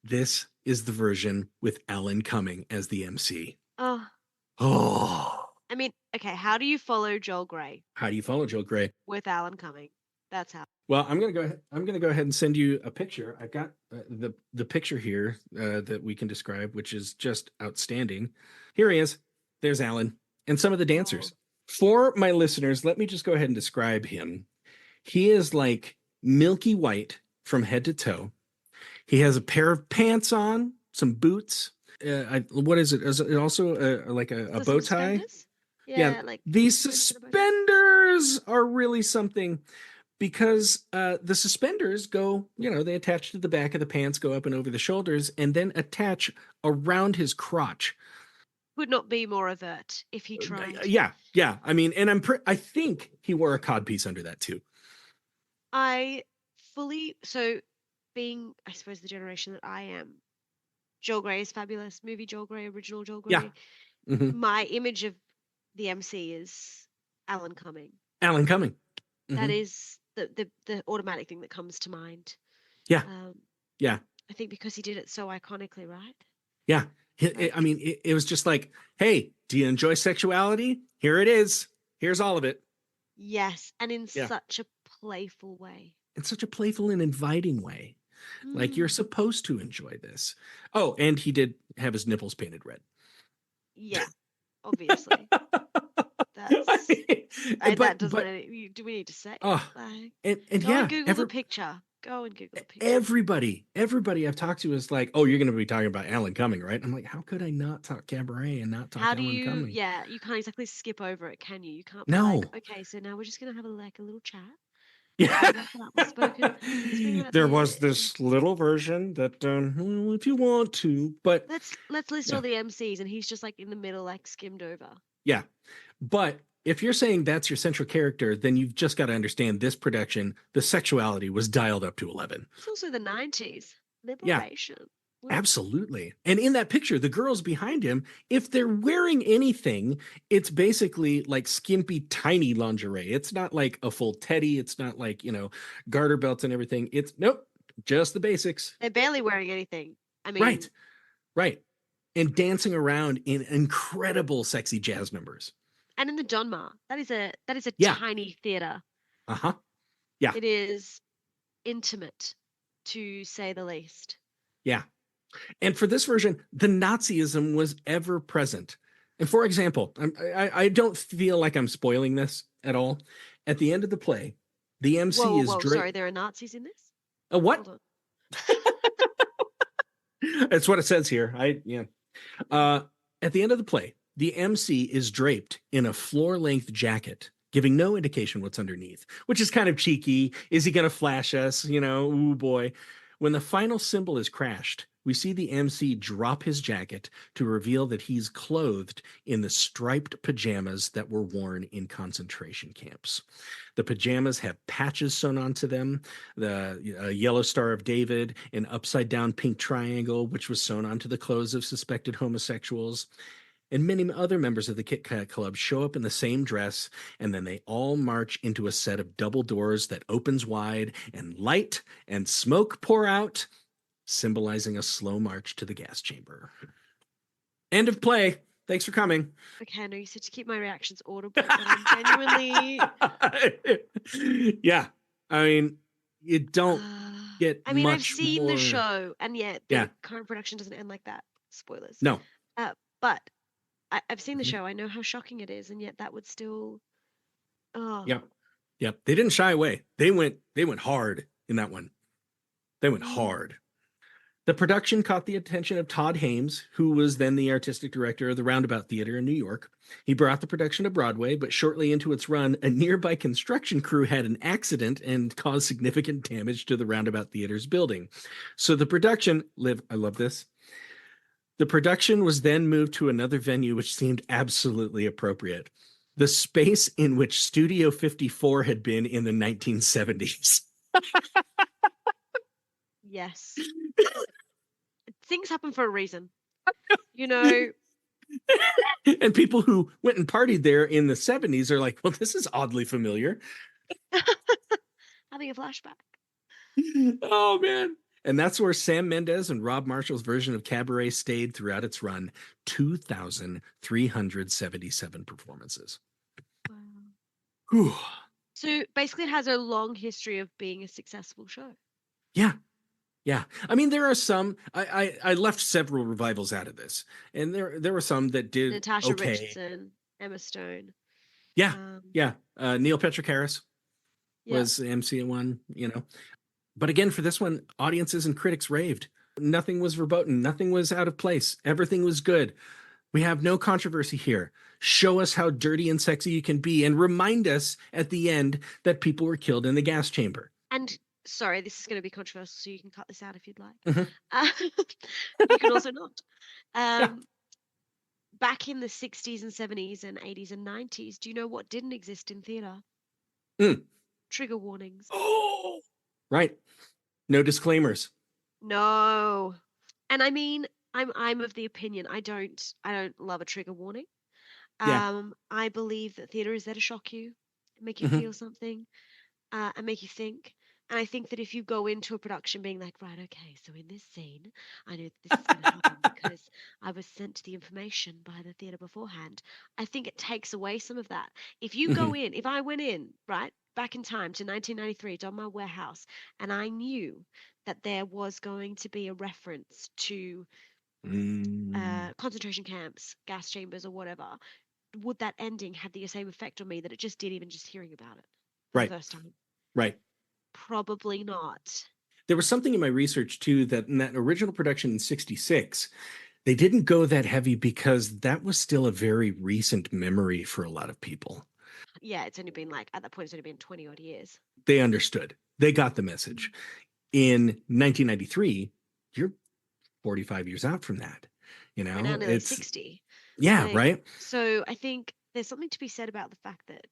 This is the version with Alan Cumming as the MC. Oh. I mean, okay, how do you follow Joel Grey? How do you follow Joel Grey? With Alan Cumming. That's how. Well, I'm gonna go ahead and send you a picture. I've got the picture here that we can describe, which is just outstanding. Here he is. There's Alan and some of the dancers. Oh. For my listeners, let me just go ahead and describe him. He is like milky white from head to toe. He has a pair of pants on, some boots. What is it? Is it also like a bow tie? Yeah, like these suspenders are really something, because the suspenders go, they attach to the back of the pants, go up and over the shoulders, and then attach around his crotch. Would not be more overt if he tried. Yeah. I mean, and I think he wore a codpiece under that too. Being, I suppose, the generation that I am, Joel Grey is fabulous. Movie Joel Grey, original Joel Grey. Yeah. Mm-hmm. My image of the MC is Alan Cumming. Alan Cumming. Mm-hmm. That is the automatic thing that comes to mind. Yeah. Yeah. I think because he did it so iconically, right? Yeah. It was just like, hey, do you enjoy sexuality? Here it is. Here's all of it. Yes. And in such a playful way. In such a playful and inviting way. Like, you're supposed to enjoy this. Oh, and he did have his nipples painted red. Yeah, obviously. Do we need to say? Oh, and go and Google the picture. Go and Google the picture. Everybody I've talked to is like, oh, you're going to be talking about Alan Cumming, right? I'm like, how could I not talk cabaret and not talk Alan Cumming? Yeah, you can't exactly skip over it, can you? You can't. No. Okay, so now we're just going to have a little chat. Yeah. There was this little version that, if you want to, but let's list all the MCs, and he's just like in the middle, like skimmed over. Yeah, but if you're saying that's your central character, then you've just got to understand this production. The sexuality was dialed up to 11. It's also the 90s. Liberation. Absolutely. And in that picture, the girls behind him, if they're wearing anything, it's basically like skimpy, tiny lingerie. It's not like a full teddy. It's not like, garter belts and everything. It's nope, just the basics. They're barely wearing anything. I Right, mean, right. And dancing around in incredible sexy jazz numbers. and in the Donmar, that is a Yeah. tiny theater. Uh-huh. Yeah. It is intimate, to say the least. Yeah. And for this version, the Nazism was ever present. And for example, I don't feel like I'm spoiling this at all. At the end of the play, the MC Whoa, whoa, is whoa! Sorry, there are Nazis in this. a what? Hold on. That's what it says here. Uh, at the end of the play, the MC is draped in a floor-length jacket, giving no indication what's underneath, which is kind of cheeky. Is he going to flash us? Ooh boy. When the final symbol is crashed, we see the MC drop his jacket to reveal that he's clothed in the striped pajamas that were worn in concentration camps. The pajamas have patches sewn onto them, the yellow Star of David, an upside down pink triangle, which was sewn onto the clothes of suspected homosexuals. And many other members of the Kit Kat Club show up in the same dress, and then they all march into a set of double doors that opens wide, and light and smoke pour out, symbolizing a slow march to the gas chamber. End of play. Thanks for coming. Okay, I know you said to keep my reactions audible, but I'm genuinely. Yeah, I mean, you don't get. I mean, I've much seen more... the show, and yet Yeah. the current production doesn't end like that. Spoilers. No. But I've seen the show. I know how shocking it is, and yet that would still. Oh. Yep. They didn't shy away. They went hard in that one. They went hard. The production caught the attention of Todd Hames, who was then the artistic director of the Roundabout Theater in New York. He brought the production to Broadway, but shortly into its run, a nearby construction crew had an accident and caused significant damage to the Roundabout Theater's building. So the production, I love this. The production was then moved to another venue, which seemed absolutely appropriate. The space in which Studio 54 had been in the 1970s. Yes. Things happen for a reason. You know. And people who went and partied there in the 70s are like, well, this is oddly familiar. Having a flashback. Oh, man. And that's where Sam Mendes and Rob Marshall's version of Cabaret stayed throughout its run, 2,377 performances. Wow. Whew. So basically it has a long history of being a successful show. Yeah. I mean, there are some, I left several revivals out of this, and there were some that did Natasha okay. Richardson, Emma Stone. Yeah. Neil Patrick Harris was MC in one, But again, for this one, audiences and critics raved. Nothing was verboten. Nothing was out of place. Everything was good. We have no controversy here. Show us how dirty and sexy you can be, and remind us at the end that people were killed in the gas chamber. And sorry, this is going to be controversial, so you can cut this out if you'd like. Mm-hmm. You can also not. Back in the 60s and 70s and 80s and 90s, do you know what didn't exist in theatre? Trigger warnings. Oh, right. No disclaimers. No. And I mean, I'm of the opinion I don't love a trigger warning. I believe that theatre is there to shock you, make you feel something, and make you think. And I think that if you go into a production being like, right, okay, so in this scene, I know that this is going to happen because I was sent the information by the theatre beforehand. I think it takes away some of that. If you go in, if I went in, right, back in time to 1993, Donmar Warehouse, and I knew that there was going to be a reference to concentration camps, gas chambers, or whatever, would that ending have the same effect on me that it just did even just hearing about it for the first time? Right. Probably not. There was something in my research too that in that original production in 66, they didn't go that heavy because that was still a very recent memory for a lot of people. Yeah, it's only been at that point, it's only been 20 odd years. They understood. They got the message. In 1993, you're 45 years out from that. We're now nearly 60. Yeah, right? So I think there's something to be said about the fact that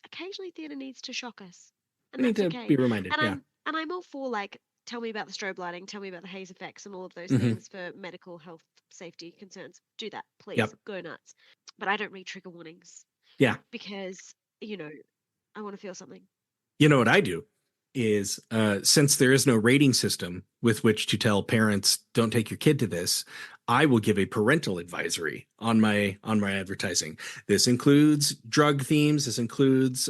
occasionally theatre needs to shock us. And we need to be reminded. And I'm all for tell me about the strobe lighting, tell me about the haze effects and all of those Mhm. things for medical health safety concerns. Do that, please. Yep. Go nuts. But I don't read trigger warnings Yeah. because, I want to feel something. You know what I do is since there is no rating system with which to tell parents don't take your kid to this, I will give a parental advisory on my advertising. This includes drug themes, this includes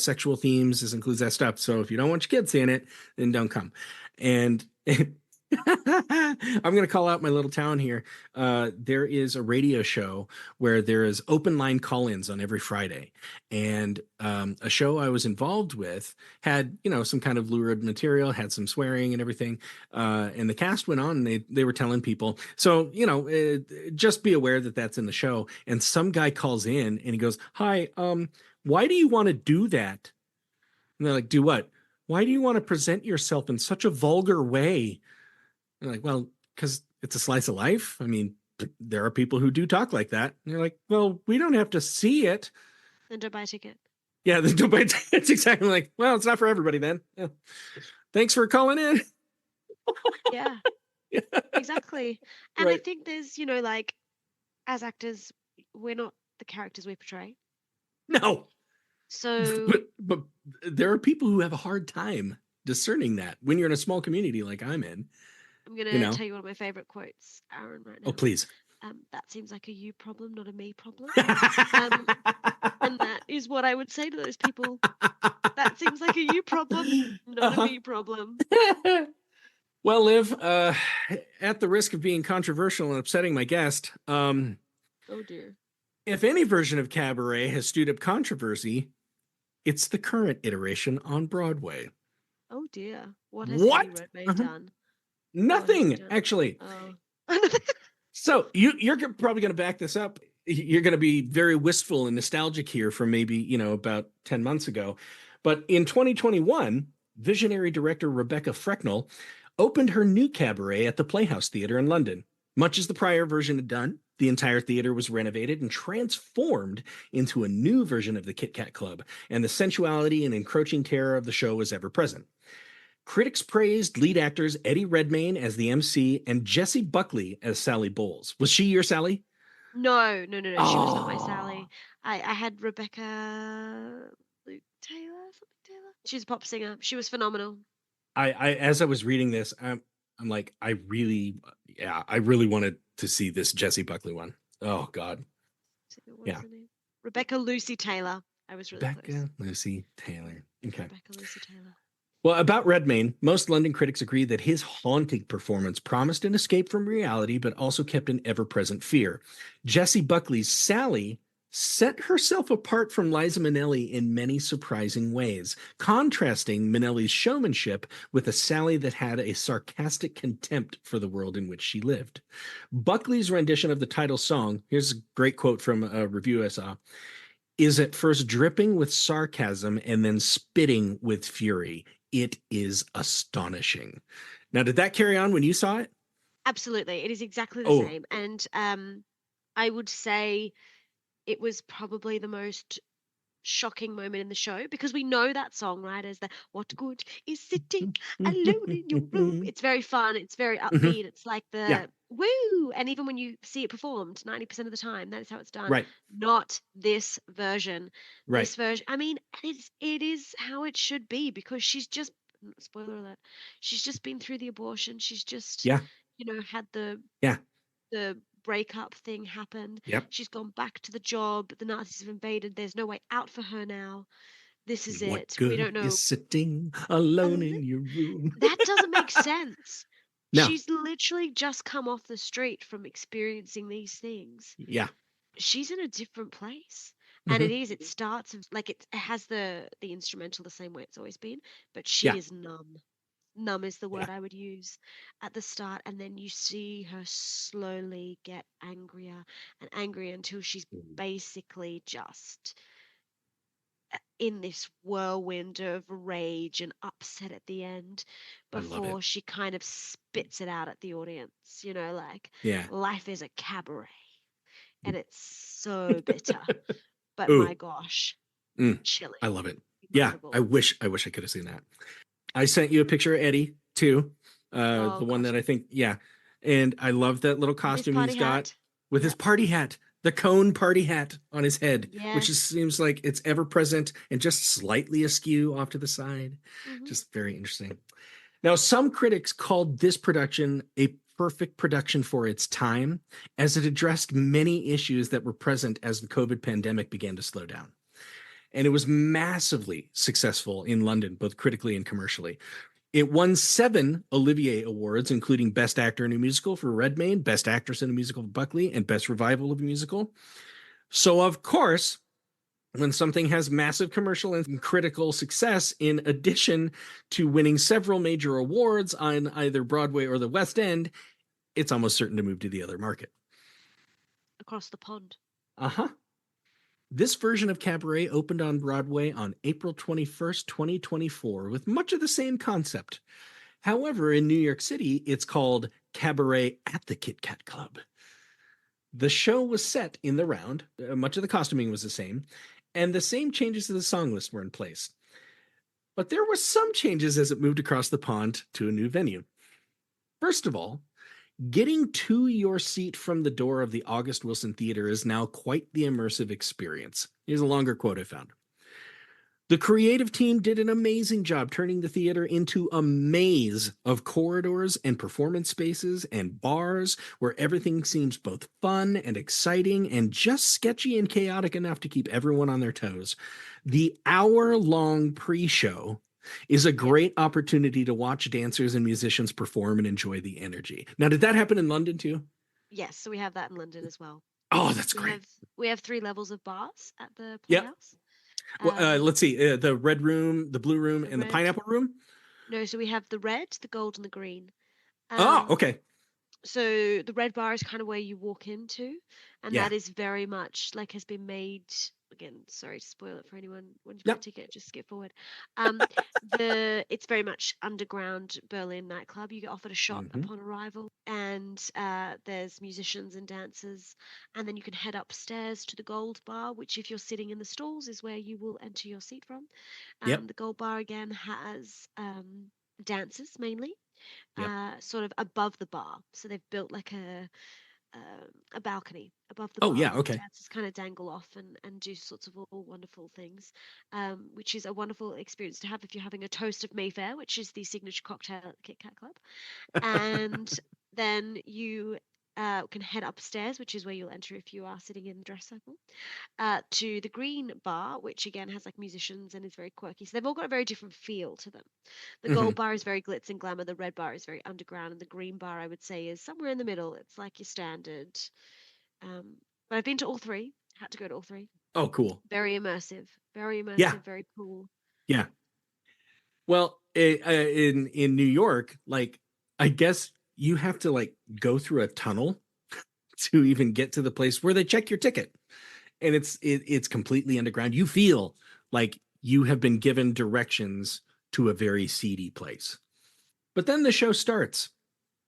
sexual themes, this includes that stuff. So if you don't want your kids seeing it, then don't come. And I'm going to call out my little town here. There is a radio show where there is open line call-ins on every Friday, and a show I was involved with had some kind of lurid material, had some swearing and everything. And the cast went on, and they were telling people, so just be aware that that's in the show. And some guy calls in and he goes, "Hi, why do you want to do that?" And they're like, "Do what? Why do you want to present yourself in such a vulgar way?" They're like, "Well, because it's a slice of life. I mean, there are people who do talk like that." And you're like, "Well, we don't have to see it." Then don't buy a ticket. Yeah, it's exactly like, well, it's not for everybody then. Yeah. Thanks for calling in. Yeah, Yeah. exactly. And I Right. think there's, as actors, we're not the characters we portray. No, So but there are people who have a hard time discerning that when you're in a small community like I'm in. I'm going You to know, tell you one of my favorite quotes, Aaron, right oh now. please. That seems like a you problem, not a me problem. And that is what I would say to those people. That seems like a you problem, not a Uh-huh. me problem. Well, Liv, at the risk of being controversial and upsetting my guest, Oh dear. if any version of Cabaret has stirred up controversy, it's the current iteration on Broadway. Oh dear. What has Eddie What? Redmayne done? What has he Nothing, done? actually. Oh. So you're probably going to back this up. You're going to be very wistful and nostalgic here from maybe, about 10 months ago. But in 2021, visionary director Rebecca Frecknell opened her new cabaret at the Playhouse Theatre in London. Much as the prior version had done, the entire theater was renovated and transformed into a new version of the Kit Kat Club, and the sensuality and encroaching terror of the show was ever present. Critics praised lead actors Eddie Redmayne as the MC and Jessie Buckley as Sally Bowles. Was she your Sally? No. She was not my Oh, Sally. I had Rebecca Luke Taylor, something Taylor. She's a pop singer. She was phenomenal. I as I was reading this, I'm like, I really wanted to see this Jessie Buckley one. Oh God, What yeah. is her name? Rebecca Lucy Taylor. I was really close. Rebecca Lucy Taylor. Okay. Rebecca Lucy Taylor. Well, about Redmayne, most London critics agree that his haunting performance promised an escape from reality, but also kept an ever-present fear. Jessie Buckley's Sally set herself apart from Liza Minnelli in many surprising ways, contrasting Minnelli's showmanship with a Sally that had a sarcastic contempt for the world in which she lived. Buckley's rendition of the title song, here's a great quote from a review I saw, is at first dripping with sarcasm and then spitting with fury. It is astonishing. Now, did that carry on when you saw it? Absolutely. It is exactly the Oh, same. And I would say it was probably the most shocking moment in the show because we know that song, right? As the what good is sitting alone in your room. It's very fun. It's very upbeat. It's like yeah, the woo. And even when you see it performed, 90% of the time, that is how it's done. right, Not this version. right. This version. I mean, it is how it should be because she's just spoiler alert. She's just been through the abortion. She's just Yeah, had the yeah, breakup thing happened. yep. She's gone back to the job. The Nazis have invaded. There's no way out for her now. This is What it. We don't good know. is sitting alone in your room? That doesn't make sense. No, She's literally just come off the street from experiencing these things. yeah, She's in a different place. And it starts like it has the instrumental the same way it's always been, but she yeah, is numb. Numb is the yeah. word I would use at the start, and then you see her slowly get angrier and angrier until she's basically just in this whirlwind of rage and upset at the end I love it. before she kind of spits it out at the audience, like Yeah. life is a cabaret and it's so bitter. But Ooh, my gosh, chilling. I love it. Yeah, Incredible. I wish I could have seen that. I sent you a picture of Eddie too. Oh The one that I gosh, think, yeah. And I love that little with his costume he's party got hat. with his Yep. party hat, the cone party hat on his head, which Yes. seems like it's ever present and just slightly askew off to the side. Hmm. Just very interesting. Now, some critics called this production a perfect production for its time, as it addressed many issues that were present as the COVID pandemic began to slow down. And it was massively successful in London, both critically and commercially. It won 7 Olivier Awards, including Best Actor in a Musical for Redmayne, Best Actress in a Musical for Buckley, and Best Revival of a Musical. So, of course, when something has massive commercial and critical success, in addition to winning several major awards on either Broadway or the West End, it's almost certain to move to the other market. Across the pond. Uh huh. This version of Cabaret opened on Broadway on April 21st, 2024, with much of the same concept. However, in New York City, it's called Cabaret at the Kit Kat Club. The show was set in the round, much of the costuming was the same, and the same changes to the song list were in place. But there were some changes as it moved across the pond to a new venue. First of all, getting to your seat from the door of the August Wilson Theater is now quite the immersive experience. Here's a longer quote I found. The creative team did an amazing job turning the theater into a maze of corridors and performance spaces and bars where everything seems both fun and exciting and just sketchy and chaotic enough to keep everyone on their toes. The hour-long pre-show is a Yeah. great opportunity to watch dancers and musicians perform and enjoy the energy. Now, did that happen in London too? Yes, so we have that in London as well. Oh, that's We great. have we have 3 levels of bars at the Yep. Playhouse. Well, let's see. The red room, the blue room, The and the red. pineapple room. No, so we have the red, the gold, and the green. Oh, Um, okay. so the red bar is kind of where you walk into, and Yeah. that is very much like has been made. Again, sorry to spoil it for anyone. When you buy a Yep. ticket, just skip forward. Um, it's very much underground Berlin nightclub. You get offered a shot Mm-hmm. upon arrival, and there's musicians and dancers, and then you can head upstairs to the gold bar, which if you're sitting in the stalls is where you will enter your seat from. Yep. The gold bar again has dancers mainly Yep. sort of above the bar. So they've built like a balcony above the Oh, bar yeah. where the Okay. dancers kind of dangle off and do sorts of all wonderful things, which is a wonderful experience to have if you're having a toast of Mayfair, which is the signature cocktail at the Kit Kat Club. And then you can head upstairs, which is where you'll enter if you are sitting in the dress circle, to the green bar, which again has like musicians and is very quirky. So they've all got a very different feel to them. The Mm-hmm. gold bar is very glitz and glamour. The red bar is very underground, and the green bar I would say is somewhere in the middle. It's like your standard. Um, but I've been to all 3. Had to go to all 3. Oh, cool. Very Yeah. immersive, very cool. Yeah. Well, in New York, like I guess you have to like go through a tunnel to even get to the place where they check your ticket, and it's completely underground. You feel like you have been given directions to a very seedy place. But then the show starts,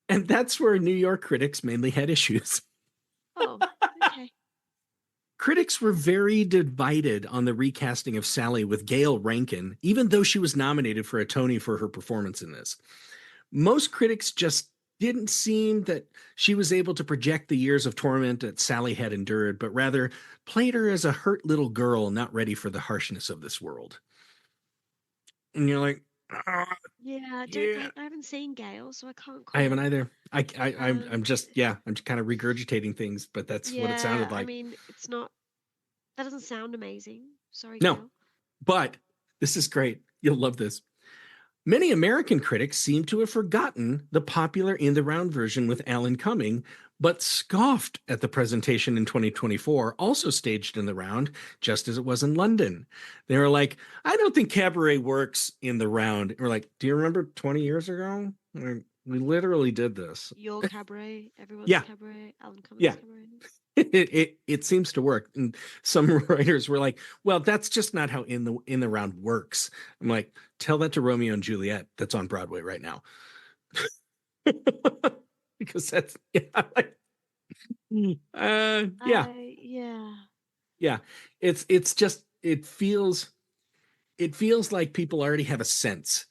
and that's where New York critics mainly had issues. Oh, okay. Critics were very divided on the recasting of Sally with Gail Rankin, even though she was nominated for a Tony for her performance in this. Most critics just didn't seem that she was able to project the years of torment that Sally had endured, but rather played her as a hurt little girl not ready for the harshness of this world. And you're like, "Ah, Yeah, yeah, I haven't seen Gale, so I can't I haven't comment. either. I'm Um, just yeah, I'm just kind of regurgitating things, but that's what it yeah, sounded I like. mean, it's not. That doesn't sound amazing. Sorry, No, Gail. but this is great. You'll love this. Many American critics seem to have forgotten the popular In the Round version with Alan Cumming, but scoffed at the presentation in 2024, also staged in the round, just as it was in London. They were like, I don't think Cabaret works in the round. And we're like, do you remember 20 years ago? We literally did this. Your cabaret, everyone's Yeah, cabaret, Alan Cummings' yeah. cabaret. It seems to work. And some writers were like, well, that's just not how in the round works. I'm like, tell that to Romeo and Juliet that's on Broadway right now. Because that's yeah, like, yeah, Yeah. yeah. It's just it feels like people already have a sense.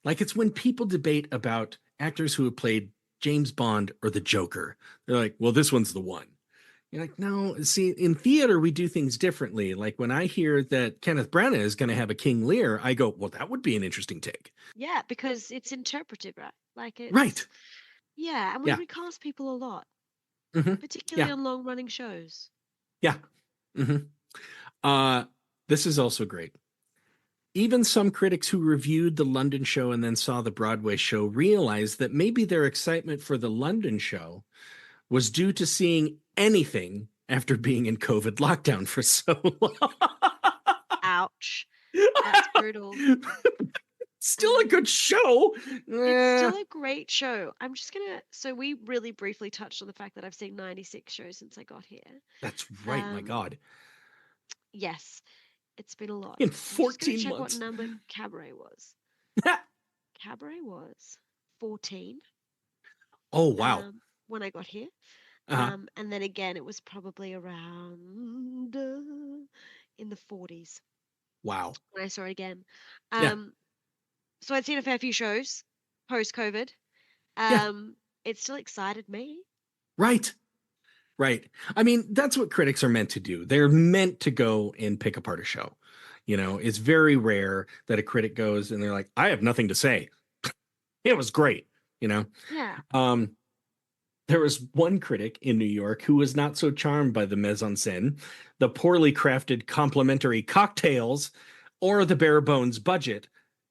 Like it's when people debate about actors who have played James Bond or the Joker. They're like, well, this one's the one. You're like, no, see, in theater, we do things differently. Like when I hear that Kenneth Branagh is going to have a King Lear, I go, well, that would be an interesting take. Yeah, because it's interpretive, right? Like Right. it's yeah, and we Yeah. recast people a lot, particularly Yeah. on long-running shows. Yeah. hmm Uh, this is also great. Even some critics who reviewed the London show and then saw the Broadway show realized that maybe their excitement for the London show was due to seeing anything after being in COVID lockdown for so long. Ouch. That's brutal. Still a good show. It's still a great show. I'm just gonna. So we really briefly touched on the fact that I've seen 96 shows since I got here. That's right. My Um, God. yes, it's been a lot. In I'm just gonna 14 check what months. number Cabaret was. Cabaret was 14. Oh, wow. When I got here. Uh-huh. And then again, it was probably around in the 40s Wow. when I saw it again. Yeah. So I'd seen a fair few shows post-COVID. Yeah. It still excited me. Right. Right. I mean, that's what critics are meant to do. They're meant to go and pick apart a show. You know, it's very rare that a critic goes and they're like, I have nothing to say. It was great. You know, Yeah. there was one critic in New York who was not so charmed by the mise en scène, the poorly crafted complimentary cocktails, or the bare bones budget,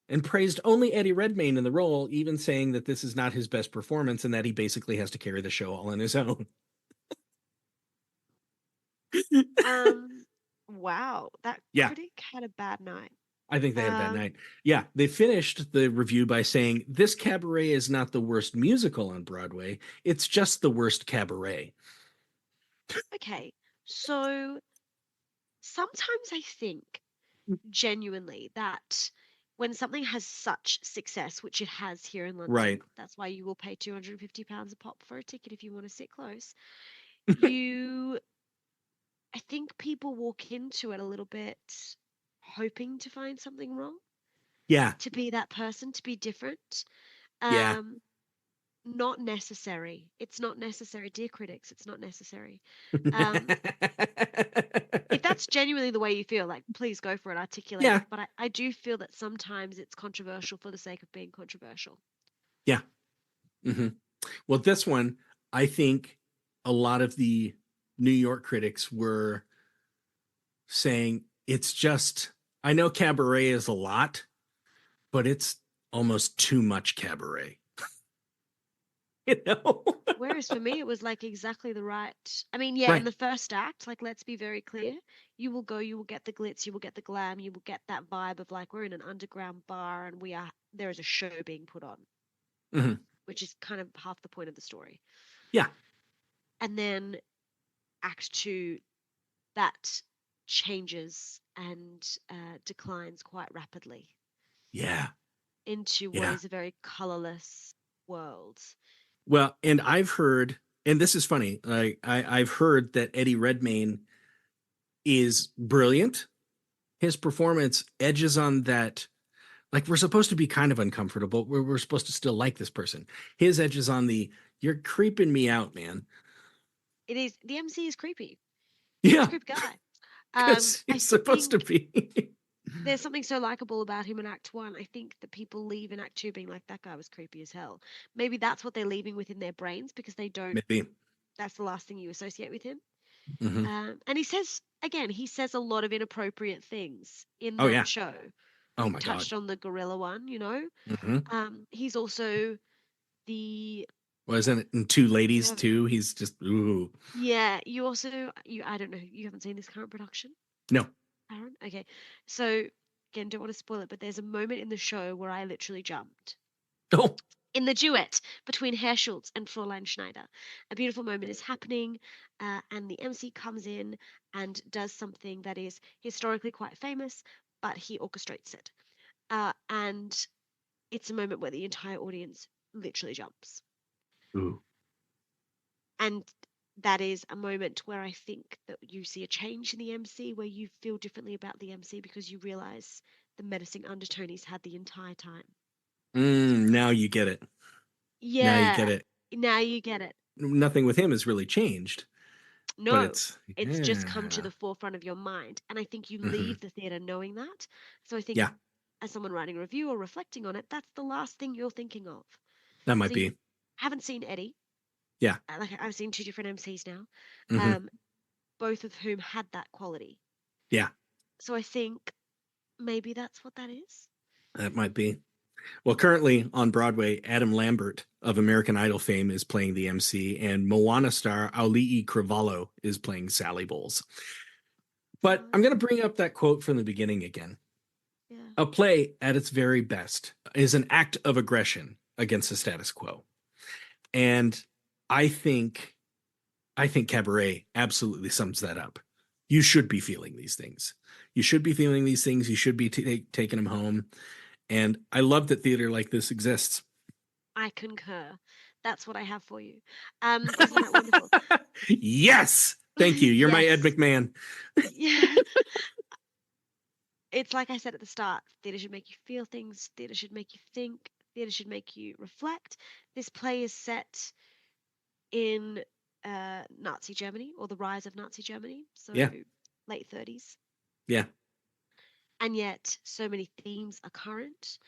and praised only Eddie Redmayne in the role, even saying that this is not his best performance and that he basically has to carry the show all on his own. Wow, that Yeah, critic had a bad night. I think they had a bad Um, night. Yeah, they finished the review by saying, this cabaret is not the worst musical on Broadway, it's just the worst cabaret. okay. So sometimes I think genuinely that when something has such success, which it has here in Right. London, that's why you will pay £250 a pop for a ticket if you want to sit close. You, I think people walk into it a little bit hoping to find something wrong, Yeah. to be that person, to be different. Yeah. Um, Not necessary. It's not necessary, dear critics. It's not necessary. Um, if that's genuinely the way you feel, like, please go for it, articulate Yeah. it. But I do feel that sometimes it's controversial for the sake of being controversial. Yeah. hmm Well, this one, I think a lot of the New York critics were saying it's just, I know cabaret is a lot, but it's almost too much cabaret. You know? Whereas for me, it was like exactly the right. I mean, yeah, in Right. the first act, like, let's be very clear. You will go, you will get the glitz, you will get the glam, you will get that vibe of like we're in an underground bar and there is a show being put on, hmm which is kind of half the point of the story. Yeah. And then act two, that changes and declines quite rapidly Yeah. into what Yeah. is a very colorless world. Well, and I've heard, and this is funny, like I've heard that Eddie Redmayne is brilliant. His performance edges on that. Like we're supposed to be kind of uncomfortable. We're supposed to still like this person. His edges on the you're creeping me out, man. It is the MC is creepy. He's a Yeah, creepy guy. because I he's supposed to think be. there's something so likable about him in Act One. I think that people leave in Act Two being like, that guy was creepy as hell. Maybe that's what they're leaving with in their brains because they don't. Maybe. That's the last thing you associate with him. hmm And he says again, he says a lot of inappropriate things in Oh that yeah. show. Oh We my God. touched on the gorilla one, you know. hmm He's also the Wasn't it in Two you Ladies have too? He's just ooh. yeah. You also you I don't know. You haven't seen this current production, No. Aaron? Okay, so again, don't want to spoil it, but there's a moment in the show where I literally jumped. Oh. In the duet between Herr Schultz and Fräulein Schneider. A beautiful moment is happening, and the MC comes in and does something that is historically quite famous, but he orchestrates it. And it's a moment where the entire audience literally jumps. Ooh. And that is a moment where I think that you see a change in the MC, where you feel differently about the MC because you realize the menacing undertone he's had the entire time. Now you get it. Now you get Yeah, it. now you get it. Nothing with him has really changed, but No, it's just come to yeah. the forefront of your mind. And I think you Hmm. leave the theater knowing that. So I think Yeah, as someone writing a review or reflecting on it, that's the last thing you're thinking of. that might So you be. haven't seen Eddie. Yeah. Like I've seen two different MCs now, Hmm. um, both of whom had that quality. Yeah, So I think maybe that's what that is. that might be. Well, currently on Broadway, Adam Lambert of American Idol fame is playing the MC, and Moana star Auli'i Cravalho is playing Sally Bowles. But I'm going Fun. to bring up that quote from the beginning again. Yeah. A play, at its very best, is an act of aggression against the status quo. And I think I think Cabaret absolutely sums that up. You should be feeling these things. You should be feeling these things. You should be taking them home. And I love that theater like this exists. I concur. That's what I have for you. Isn't that wonderful? Yes. Thank you. You're my Ed Yes. McMahon. Yeah. It's like I said at the start, theatre should make you feel things, theatre should make you think, theatre should make you reflect. This play is set in Nazi Germany or the rise of Nazi Germany, so Yeah. late 30s. Yeah. And yet, so many themes are current.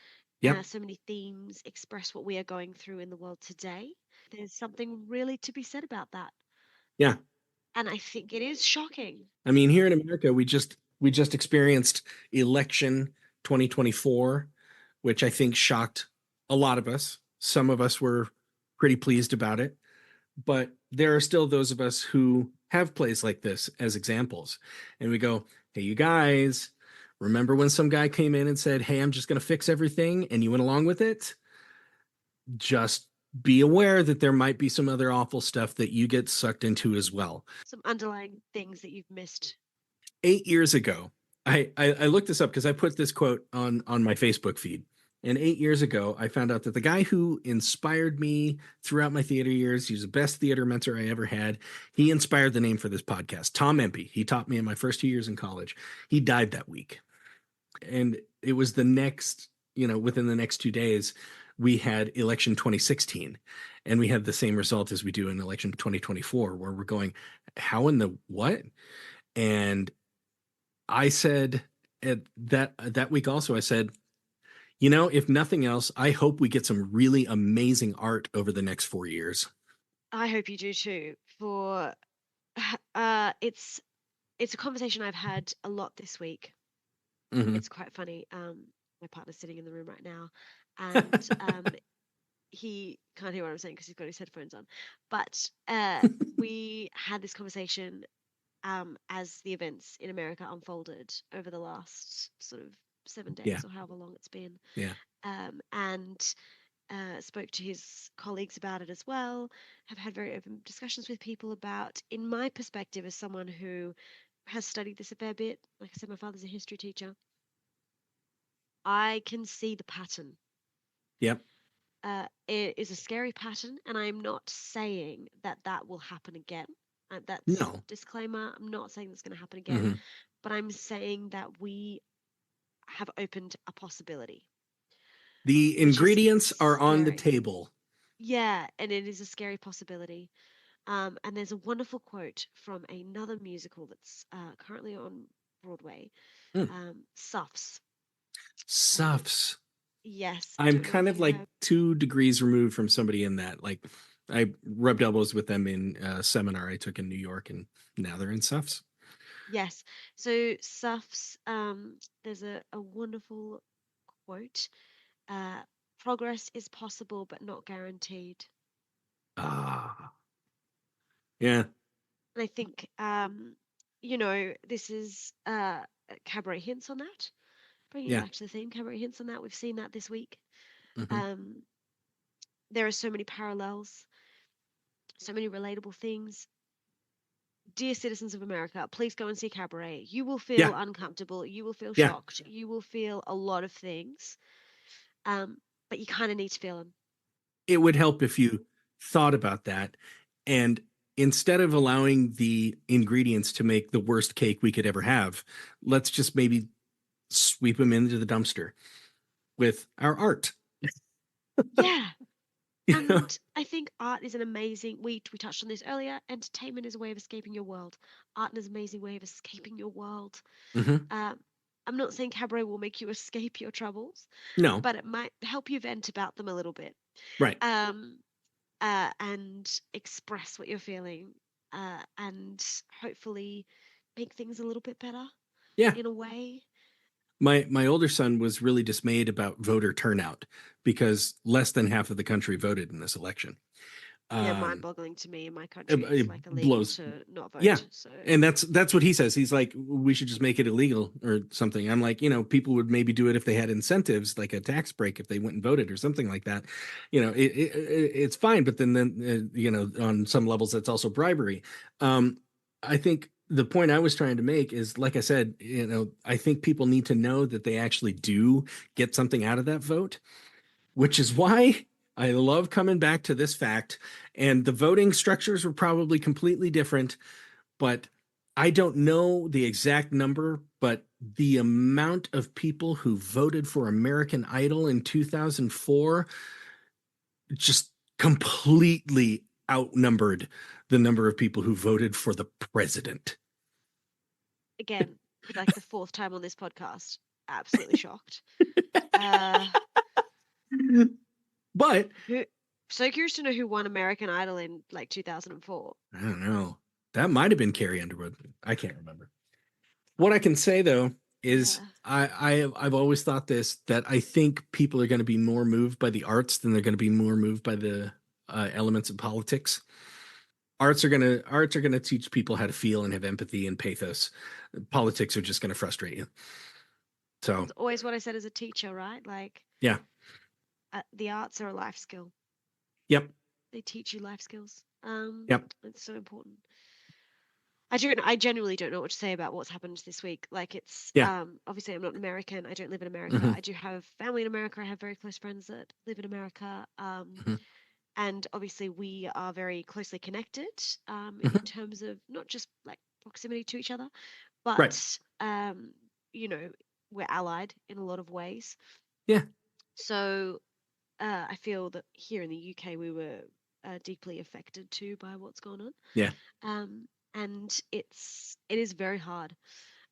Yep. So many themes express what we are going through in the world today. There's something really to be said about that. Yeah. And I think it is shocking. I mean, here in America, we just experienced election 2024, which I think shocked a lot of us. Some of us were pretty pleased about it, but there are still those of us who have plays like this as examples. And we go, hey, you guys, remember when some guy came in and said, hey, I'm just going to fix everything, and you went along with it? Just be aware that there might be some other awful stuff that you get sucked into as well. Some underlying things that you've missed. 8 years ago, I looked this up because I put this quote on my Facebook feed. And 8 years ago, I found out that the guy who inspired me throughout my theater years, he's the best theater mentor I ever had. He inspired the name for this podcast, Tom Empey. He taught me in my first 2 years in college. He died that week. And it was the next, within the next 2 days, we had election 2016. And we had the same result as we do in election 2024, where we're going, how in the what? And I said at that week also, I said, if nothing else, I hope we get some really amazing art over the next 4 years. I hope you do too. For it's a conversation I've had a lot this week. Hmm. It's quite funny. My partner's sitting in the room right now, and he can't hear what I'm saying because he's got his headphones on. But we had this conversation as the events in America unfolded over the last sort of 7 days Yeah, or however long it's been, yeah, and spoke to his colleagues about it as well. Have had very open discussions with people about, in my perspective, as someone who has studied this a fair bit. Like I said, my father's a history teacher. I can see the pattern. yep. It is a scary pattern, and I'm not saying that that will happen again. That's No. disclaimer. I'm not saying that's going to happen again, Hmm. but I'm saying that we have opened a possibility, The which is ingredients are on the scary. table. Yeah, and it is a scary possibility. And there's a wonderful quote from another musical that's currently on Broadway, Mm. Suffs. Uh, Suffs. yes, I'm don't know kind if of you like have. 2 degrees removed from somebody in that. Like, I rubbed elbows with them in a seminar I took in New York, and now they're in Suffs. Yes, so Suffs, there's a wonderful quote. Uh, Progress is possible but not guaranteed. Ah, yeah, And I think, this is cabaret hints on that. Bringing it yeah. back to the theme, cabaret hints on that. We've seen that this week. Hmm. Um, there are so many parallels, so many relatable things. Dear citizens of America, please go and see Cabaret. You will feel Yeah, uncomfortable. You will feel yeah. shocked. You will feel a lot of things. But you kind of need to feel them. It would help if you thought about that, and instead of allowing the ingredients to make the worst cake we could ever have, let's just maybe sweep them into the dumpster with our art. Yeah, You know? And I think art is an amazing, we touched on this earlier, entertainment is a way of escaping your world. Art is an amazing way of escaping your world. Hmm. Um, I'm not saying cabaret will make you escape your troubles, No, but it might help you vent about them a little bit. right. Um, and express what you're feeling, and hopefully make things a little bit better Yeah. in a way. My older son was really dismayed about voter turnout because less than half of the country voted in this election. Yeah, Um, mind-boggling to me. In my it, country, it's it like illegal blows. to not Yeah. vote. So And that's what he says. He's like, we should just make it illegal or something. I'm like, people would maybe do it if they had incentives, like a tax break, if they went and voted or something like that. It's fine, but then on some levels, that's also bribery. I think the point I was trying to make is, like I said, I think people need to know that they actually do get something out of that vote, which is why I love coming back to this fact. And the voting structures were probably completely different, but I don't know the exact number, but the amount of people who voted for American Idol in 2004 just completely outnumbered the number of people who voted for the president. again, for like the fourth time on this podcast, absolutely shocked. Uh, But so curious to know who won American Idol in like 2004. I don't know. That might have been Carrie Underwood. I can't remember. What I can say though is Yeah. I've always thought this, that I think people are going to be more moved by the arts than they're going to be more moved by the elements of politics. Arts are gonna teach people how to feel and have empathy and pathos. Politics are just going to frustrate you. So It's always what I said as a teacher, right? Like, yeah, the arts are a life skill. yep, They teach you life skills. yep, It's so important. I genuinely don't know what to say about what's happened this week. Like, it's yeah, obviously I'm not American. I don't live in America. hmm I do have family in America. I have very close friends that live in America. hmm And obviously we are very closely connected, in hmm terms of not just like proximity to each other, right, but you know, we're allied in a lot of ways. yeah, So I feel that here in the UK we were deeply affected too by what's going on. yeah. And it is very hard,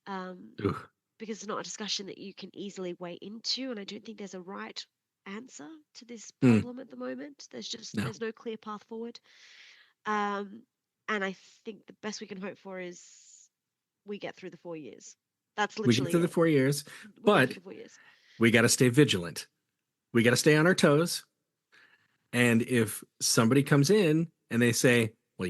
um, Ooh, because it's not a discussion that you can easily weigh into, and I don't think there's a right answer to this mm, problem at the moment. no, There's no clear path forward. Um, and I think the best we can hope for is we get through the 4 years. That's we get literally through the it. 4 years, We get but through the 4 years. we got to stay vigilant. We got to stay on our toes. And if somebody comes in and they say, well,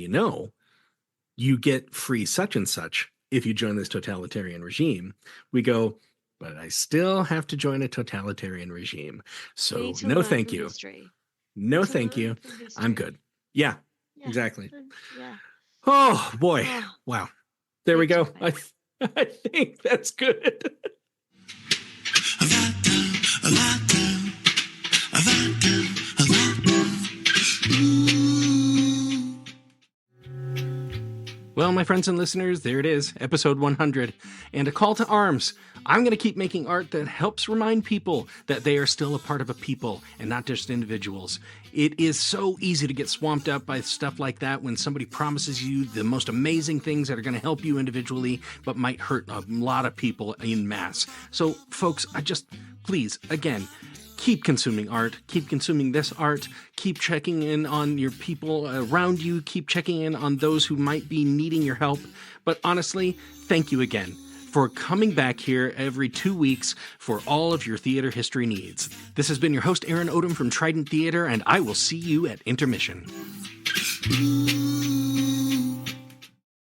you get free such and such if you join this totalitarian regime, we go, but I still have to join a totalitarian regime. We need So to no, learn thank from you. history. No, To thank learn you. from I'm history. good. Yeah, Yeah. exactly. Yeah. Oh, boy. Oh, Wow. There we big go. topic. I think that's good. Well, my friends and listeners, there it is, episode 100. And a call to arms. I'm going to keep making art that helps remind people that they are still a part of a people and not just individuals. It is so easy to get swamped up by stuff like that when somebody promises you the most amazing things that are going to help you individually, but might hurt a lot of people en masse. So, folks, please, again, keep consuming art, keep consuming this art, keep checking in on your people around you, keep checking in on those who might be needing your help. But honestly, thank you again for coming back here every 2 weeks for all of your theater history needs. This has been your host, Aaron Odom from Trident Theater, and I will see you at intermission.